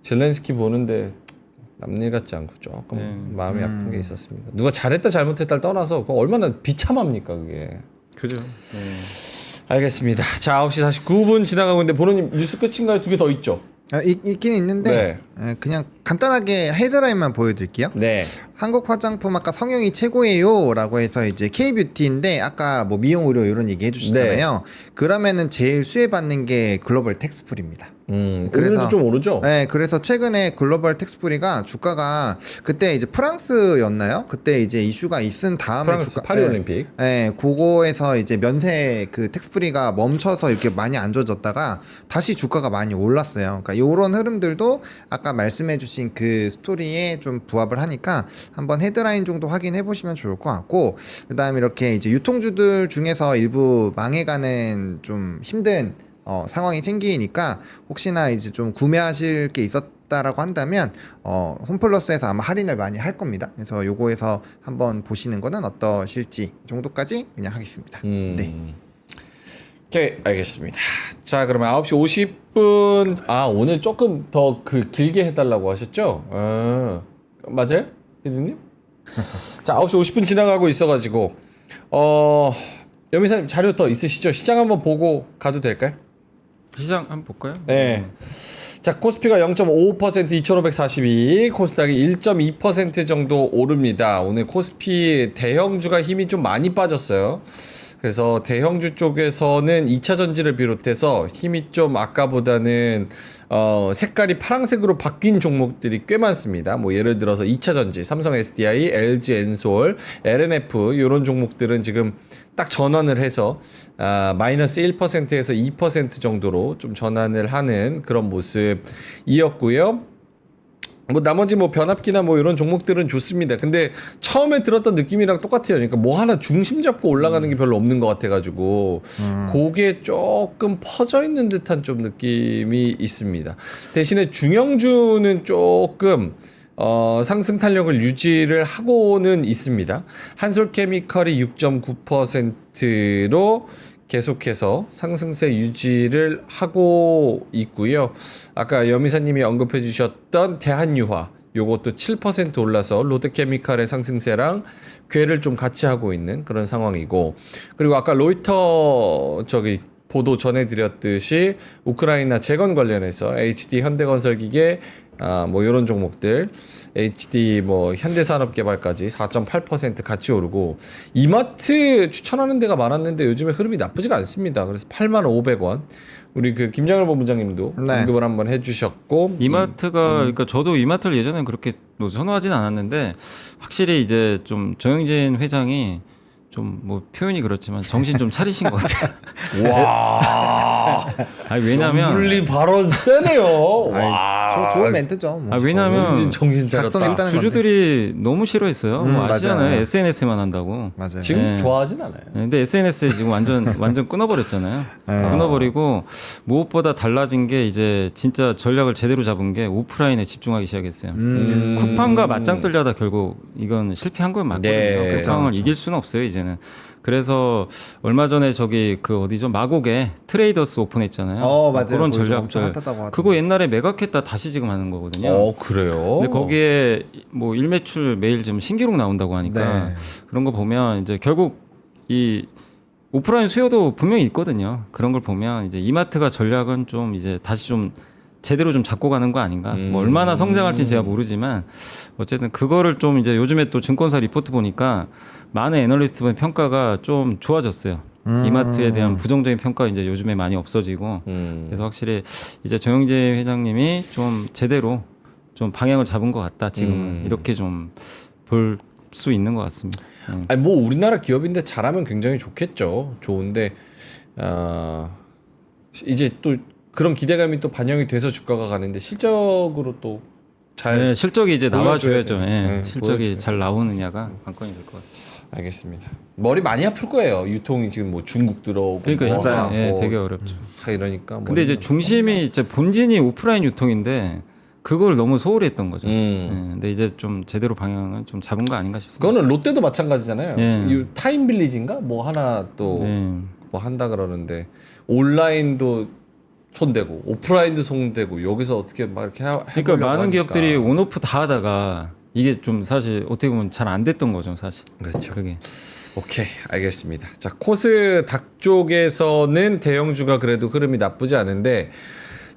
젤렌스키 보는데 남일 같지 않고 조금 마음이 아픈 게 있었습니다. 누가 잘했다 잘못했다를 떠나서 그거 얼마나 비참합니까 그게. 그죠. 알겠습니다. 자 9시 49분 지나가고 있는데 보노님 뉴스 끝인가요? 두 개 더 있죠? 있긴 있는데 그냥 간단하게 헤드라인만 보여드릴게요. 네. 한국 화장품 아까 성형이 최고예요라고 해서 이제 K뷰티인데 아까 뭐 미용 의료 이런 얘기 해주셨잖아요. 그러면은 제일 수혜 받는 게 글로벌 텍스풀입니다. 오늘도 좀 오르죠? 네, 그래서 최근에 글로벌 텍스프리가 주가가 그때 이제 프랑스였나요? 그때 이제 이슈가 있은 다음에 프랑스 파리 올림픽. 네, 그거에서 이제 면세 그 텍스프리가 멈춰서 이렇게 많이 안 좋아졌다가 다시 주가가 많이 올랐어요. 그러니까 이런 흐름들도 아까 말씀해주신 그 스토리에 좀 부합을 하니까 한번 헤드라인 정도 확인해 보시면 좋을 것 같고, 그다음에 이렇게 이제 유통주들 중에서 일부 망해가는 좀 힘든 상황이 생기니까 혹시나 이제 좀 구매하실 게 있었다라고 한다면 홈플러스에서 아마 할인을 많이 할 겁니다. 그래서 요거에서 한번 보시는 거는 어떠실지 정도까지 그냥 하겠습니다. 네. 오케이, 알겠습니다. 자, 그러면 9시 50분. 오늘 조금 더 그 길게 해달라고 하셨죠? 맞아요? 피디님? 자, 9시 50분 지나가고 있어가지고 여미사님 자료 더 있으시죠? 시장 한번 보고 가도 될까요? 시장 한번 볼까요? 네. 자, 코스피가 0.55% 2542, 코스닥이 1.2% 정도 오릅니다. 오늘 코스피 대형주가 힘이 좀 많이 빠졌어요. 그래서 대형주 쪽에서는 2차 전지를 비롯해서 힘이 좀 아까보다는 색깔이 파란색으로 바뀐 종목들이 꽤 많습니다. 뭐 예를 들어서 2차 전지, 삼성 SDI, LG 엔솔, LNF 이런 종목들은 지금 딱 전환을 해서 마이너스 1%에서 2% 정도로 좀 전환을 하는 그런 모습이었고요. 뭐 나머지 뭐 변압기나 뭐 이런 종목들은 좋습니다. 근데 처음에 들었던 느낌이랑 똑같아요. 그러니까 뭐 하나 중심 잡고 올라가는 게 별로 없는 것 같아가지고 그게 조금 퍼져 있는 듯한 좀 느낌이 있습니다. 대신에 중형주는 조금 상승 탄력을 유지를 하고는 있습니다. 한솔케미컬이 6.9%로 계속해서 상승세 유지를 하고 있고요. 아까 여미사님이 언급해 주셨던 대한유화 요것도 7% 올라서 롯데케미칼의 상승세랑 궤를 좀 같이 하고 있는 그런 상황이고, 그리고 아까 로이터 보도 전해드렸듯이 우크라이나 재건 관련해서 HD 현대건설기계 뭐 이런 종목들, HD 뭐 현대산업개발까지 4.8% 같이 오르고, 이마트 추천하는 데가 많았는데 요즘에 흐름이 나쁘지가 않습니다. 그래서 85,500원. 우리 그 김장열 본부장님도 네. 언급을 한번 해주셨고, 이마트가 그러니까 저도 이마트를 예전에 그렇게 뭐 선호하진 않았는데 확실히 이제 좀 정영진 회장이 좀 뭐 표현이 그렇지만 정신 좀 차리신 것 같아요. 와, 아니 왜냐면 물리 발언 세네요. 아이, 와, 좋은 멘트죠. 뭐. 왜냐면 정신 차렸다. 각성했다는 주주들이 너무 싫어했어요. 뭐 아시잖아요. 맞아요. SNS만 한다고. 맞아요. 지금 네. 좋아하진 않아요. 근데 SNS에 지금 완전 끊어버렸잖아요. 끊어버리고 무엇보다 달라진 게 이제 진짜 전략을 제대로 잡은 게 오프라인에 집중하기 시작했어요. 쿠팡과 맞짱 뜨려다 결국 이건 실패한 건 맞거든요. 네. 쿠팡을 그쵸. 이길 수는 없어요 이제는. 그래서 얼마 전에 그 어디죠 마곡에 트레이더스 오픈했잖아요. 맞아요. 그런 거기 좀 전략들. 엄청 핫하다고 하더라고요. 그거 옛날에 매각했다 다시 지금 하는 거거든요. 그래요? 근데 거기에 뭐 일매출 매일 좀 신기록 나온다고 하니까 네. 그런 거 보면 이제 결국 이 오프라인 수요도 분명히 있거든요. 그런 걸 보면 이제 이마트가 전략은 좀 이제 다시 좀 제대로 좀 잡고 가는 거 아닌가. 뭐 얼마나 성장할지 제가 모르지만 어쨌든 그거를 좀 이제 요즘에 또 증권사 리포트 보니까 많은 애널리스트분 평가가 좀 좋아졌어요. 이마트에 대한 부정적인 평가 이제 요즘에 많이 없어지고 그래서 확실히 이제 정영진 회장님이 좀 제대로 좀 방향을 잡은 것 같다. 지금은 이렇게 좀 볼 수 있는 것 같습니다. 아니 뭐 우리나라 기업인데 잘하면 굉장히 좋겠죠. 좋은데 이제 또 그런 기대감이 또 반영이 돼서 주가가 가는데 실적으로 또 잘 네, 실적이 이제 보여줘야 나와줘야죠. 돼요. 예, 네, 실적이 보여줘야 잘 나오느냐가 관건이 될 것 같아요. 알겠습니다. 머리 많이 아플 거예요. 유통이 지금 뭐 중국 들어오고 그러니까 뭐 맞아요. 하고 예, 되게 어렵죠. 이러니까. 근데 이제 중심이 이제 본진이 오프라인 유통인데 그걸 너무 소홀히 했던 거죠. 예, 근데 이제 좀 제대로 방향을 좀 잡은 거 아닌가 싶습니다. 그거는 롯데도 마찬가지잖아요. 예. 이 타임빌리지인가 뭐 하나 또 뭐 예. 한다 그러는데 온라인도 손대고 오프라인도 손대고 여기서 어떻게 막 이렇게 그러니까 많은 기업들이 온오프 다 하다가 이게 좀 사실 어떻게 보면 잘 안 됐던 거죠, 사실. 그렇죠. 그게. 오케이, 알겠습니다. 자, 코스닥 쪽에서는 대형주가 그래도 흐름이 나쁘지 않은데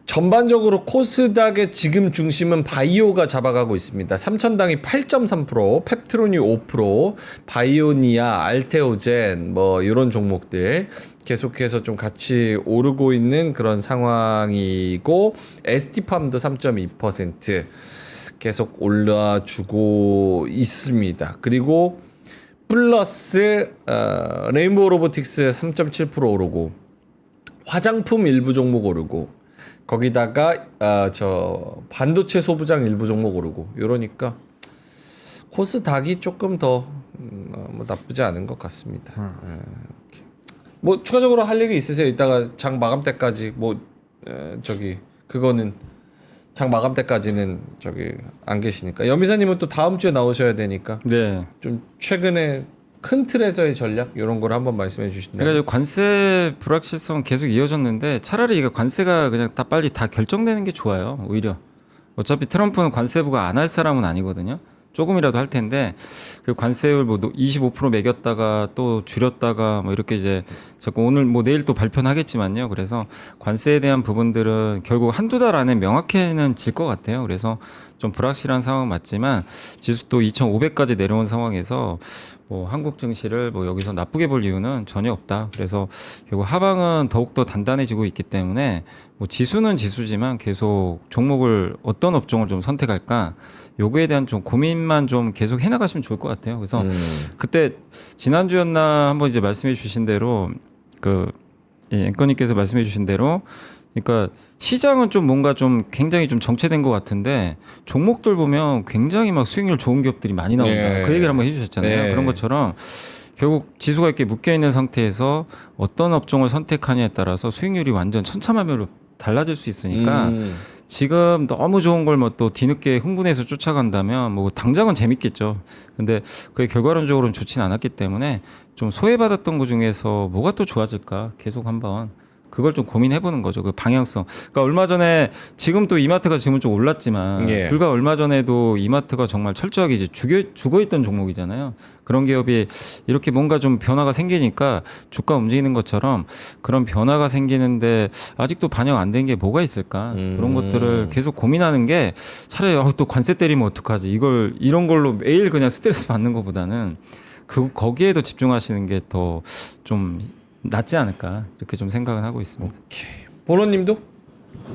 전반적으로 코스닥의 지금 중심은 바이오가 잡아가고 있습니다. 삼천당이 8.3%, 펩트론이 5%, 바이오니아, 알테오젠 뭐 이런 종목들 계속해서 좀 같이 오르고 있는 그런 상황이고 ST팜도 3.2% 계속 올라주고 있습니다. 그리고 플러스 레인보우 로보틱스 3.7% 오르고 화장품 일부 종목 오르고 거기다가 저 반도체 소부장 일부 종목 오르고 이러니까 코스닥이 조금 더 뭐 나쁘지 않은 것 같습니다. 뭐 추가적으로 할 얘기 있으세요? 이따가 장 마감 때까지 뭐 저기 그거는 장 마감 때까지는 저기 안 계시니까 염이사님은 또 다음 주에 나오셔야 되니까 네. 좀 최근에 큰 틀에서의 전략 이런 걸 한번 말씀해 주신다면. 그러니까 관세 불확실성 계속 이어졌는데 차라리 이거 관세가 그냥 다 빨리 다 결정되는 게 좋아요. 오히려 어차피 트럼프는 관세부가 안 할 사람은 아니거든요. 조금이라도 할 텐데 그 관세율 뭐 25% 매겼다가 또 줄였다가 뭐 이렇게 이제 자꾸 오늘 뭐 내일 또 발표는 하겠지만요. 그래서 관세에 대한 부분들은 결국 한두 달 안에 명확히는 질 것 같아요. 그래서 좀 불확실한 상황 맞지만 지수 또 2,500까지 내려온 상황에서 뭐 한국 증시를 뭐 여기서 나쁘게 볼 이유는 전혀 없다. 그래서 결국 하방은 더욱더 단단해지고 있기 때문에 뭐 지수는 지수지만 계속 종목을 어떤 업종을 좀 선택할까 요거에 대한 좀 고민만 좀 계속 해나가시면 좋을 것 같아요. 그래서 그때 지난주였나 한번 이제 말씀해 주신 대로 앵커님께서 말씀해 주신 대로 그러니까 시장은 좀 뭔가 좀 굉장히 좀 정체된 것 같은데 종목들 보면 굉장히 막 수익률 좋은 기업들이 많이 나온다. 네. 그 얘기를 한번 해주셨잖아요. 네. 그런 것처럼 결국 지수가 이렇게 묶여 있는 상태에서 어떤 업종을 선택하냐에 따라서 수익률이 완전 천차만별로 달라질 수 있으니까 지금 너무 좋은 걸 뭐 또 뒤늦게 흥분해서 쫓아간다면 뭐 당장은 재밌겠죠. 근데 그게 결과론적으로는 좋진 않았기 때문에 좀 소외받았던 것 중에서 뭐가 또 좋아질까 계속 한번 그걸 좀 고민해보는 거죠. 그 방향성. 그러니까 얼마 전에 지금 또 이마트가 지금은 좀 올랐지만 예. 불과 얼마 전에도 이마트가 정말 철저하게 이제 죽어있던 종목이잖아요. 그런 기업이 이렇게 뭔가 좀 변화가 생기니까 주가 움직이는 것처럼 그런 변화가 생기는데 아직도 반영 안 된 게 뭐가 있을까? 그런 것들을 계속 고민하는 게 차라리 또 관세 때리면 어떡하지? 이런 걸로 매일 그냥 스트레스 받는 것보다는 거기에도 집중하시는 게 더 좀 낫지 않을까 이렇게 좀 생각은 하고 있습니다. 보로님도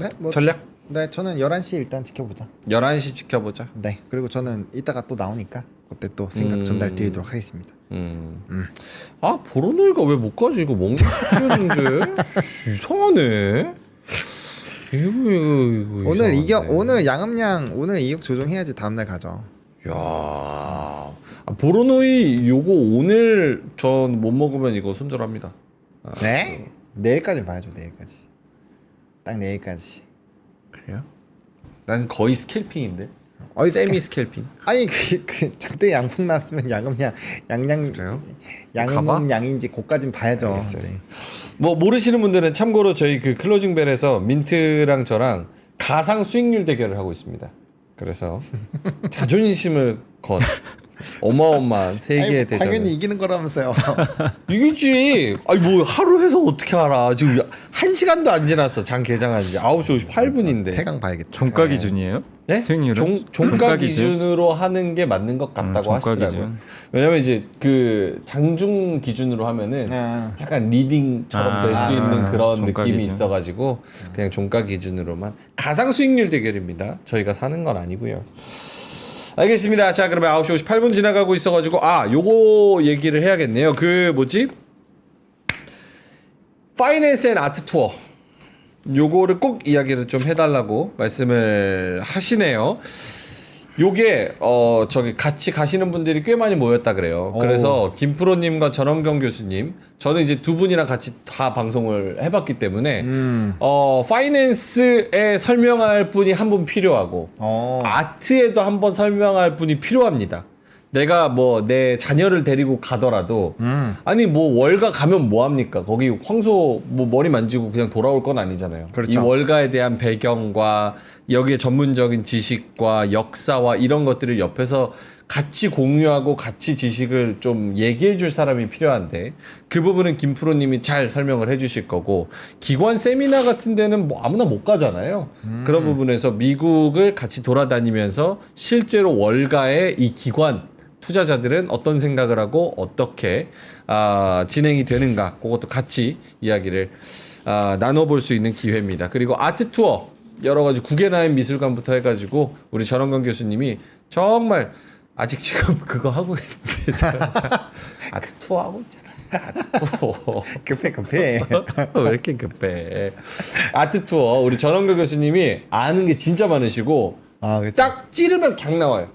네, 뭐 전략 네, 저는 11시 일단 지켜보자. 11시 지켜보자. 네, 그리고 저는 이따가 또 나오니까 그때 또 생각 전달 드리도록 하겠습니다. 아 보로노이가 왜 못 가지? 이거 뭔가 싶었는데 이상하네. 이거 오늘 이상하네. 오늘 양음량 오늘 이격 조정해야지 다음날 가죠. 야, 보로노이 요거 오늘 전 못 먹으면 이거 손절합니다. 네? 내일까지 봐야죠. 내일까지. 딱 내일까지. 그래요? 난 거의 스캘핑인데. 어이, 세미 스캘핑. 아니 그 작대 양풍 났으면 양음량 그래요? 양음 양인지 그까진 봐야죠. 알겠어요. 네. 뭐 모르시는 분들은 참고로 저희 그 클로징 벨에서 민트랑 저랑 가상 수익률 대결을 하고 있습니다. 그래서 자존심을 건 어마어마한 세계의 아니, 대전. 당연히 이기는 거라면서요. 이기지. 아니 뭐 하루 해서 어떻게 알아? 지금 1시간도 안 지났어. 장 개장한 지 9시 58분인데. 태강 봐야겠다. 종가 기준이에요? 네? 수익률은? 종가 기준으로 하는 게 맞는 것 같다고 종가 하시더라고요. 기준. 왜냐면 이제 그 장중 기준으로 하면은 약간 리딩처럼 될 수 있는 그런 종가 느낌이 기준. 있어가지고 그냥 종가 기준으로만 가상 수익률 대결입니다. 저희가 사는 건 아니고요. 알겠습니다. 자, 그러면 9시 58분 지나가고 있어가지고 요거 얘기를 해야겠네요. 그 뭐지? 파이낸스 앤 아트 투어. 요거를 꼭 이야기를 좀 해달라고 말씀을 하시네요. 요게 저기 같이 가시는 분들이 꽤 많이 모였다 그래요. 그래서 김프로님과 전원경 교수님, 저는 이제 두 분이랑 같이 다 방송을 해봤기 때문에 파이낸스에 설명할 분이 한 분 필요하고 아트에도 한번 설명할 분이 필요합니다. 내가 뭐 내 자녀를 데리고 가더라도 아니 뭐 월가 가면 뭐 합니까? 거기 황소 뭐 머리 만지고 그냥 돌아올 건 아니잖아요. 그렇죠. 이 월가에 대한 배경과 여기에 전문적인 지식과 역사와 이런 것들을 옆에서 같이 공유하고 같이 지식을 좀 얘기해 줄 사람이 필요한데 그 부분은 김프로님이 잘 설명을 해 주실 거고 기관 세미나 같은 데는 뭐 아무나 못 가잖아요. 그런 부분에서 미국을 같이 돌아다니면서 실제로 월가의 이 기관 투자자들은 어떤 생각을 하고 어떻게 진행이 되는가 그것도 같이 이야기를 나눠볼 수 있는 기회입니다. 그리고 아트 투어 여러 가지 국외나인 미술관부터 해가지고 우리 전원건 교수님이 정말 아직 지금 그거 하고 있는데 아트 투어 하고 있잖아요. 아트 투어 급해. 왜 이렇게 급해? 아트 투어 우리 전원건 교수님이 아는 게 진짜 많으시고 그쵸. 딱 찌르면 강 나와요.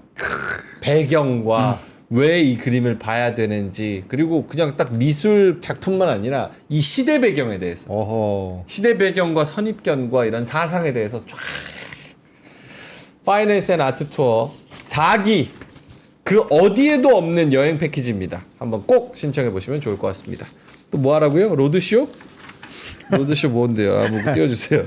배경과 왜 이 그림을 봐야 되는지 그리고 그냥 딱 미술 작품만 아니라 이 시대 배경에 대해서 어허. 시대 배경과 선입견과 이런 사상에 대해서 쫙 파이낸스 앤 아트 투어 4기 그 어디에도 없는 여행 패키지입니다. 한번 꼭 신청해 보시면 좋을 것 같습니다. 또 뭐 하라고요? 로드쇼? 로드쇼 뭔데요? 한번 띄워주세요.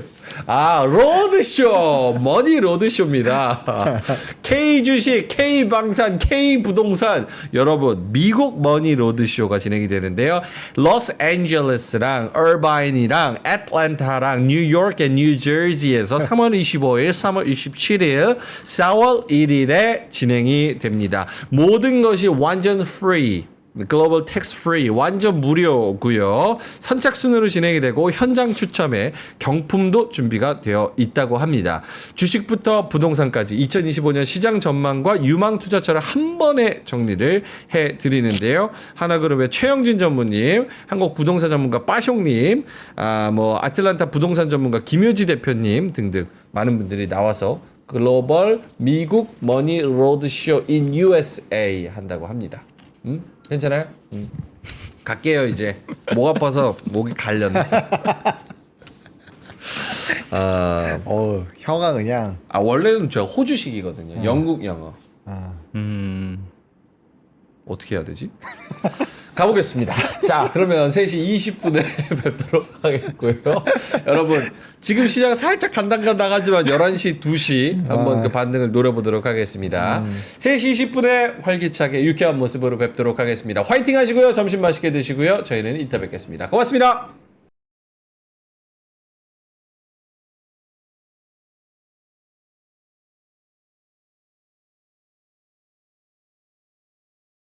로드쇼! 머니 로드쇼입니다. K주식, K방산, K부동산 여러분 미국 머니 로드쇼가 진행이 되는데요. 로스앤젤레스랑 얼바인이랑 애틀랜타랑 뉴욕 앤 뉴저지에서 3월 25일, 3월 27일, 4월 1일에 진행이 됩니다. 모든 것이 완전 free. 글로벌 텍스 프리 완전 무료고요. 선착순으로 진행이 되고 현장 추첨에 경품도 준비가 되어 있다고 합니다. 주식부터 부동산까지 2025년 시장 전망과 유망 투자처를 한 번에 정리를 해드리는데요. 하나그룹의 최영진 전무님, 한국 부동산 전문가 빠숑님, 아틀란타 부동산 전문가 김효지 대표님 등등 많은 분들이 나와서 글로벌 미국 머니 로드쇼 in USA 한다고 합니다. 괜찮아요? 갈게요 이제. 목 아파서 목이 갈렸네. 혀가 그냥. 원래는 저 호주식이거든요. 영국 영어. 어떻게 해야 되지? 가보겠습니다. 자, 그러면 3시 20분에 뵙도록 하겠고요. 여러분, 지금 시장 살짝 간당간당하지만 11시, 2시 한번 그 반등을 노려보도록 하겠습니다. 3시 20분에 활기차게 유쾌한 모습으로 뵙도록 하겠습니다. 화이팅 하시고요. 점심 맛있게 드시고요. 저희는 이따 뵙겠습니다. 고맙습니다.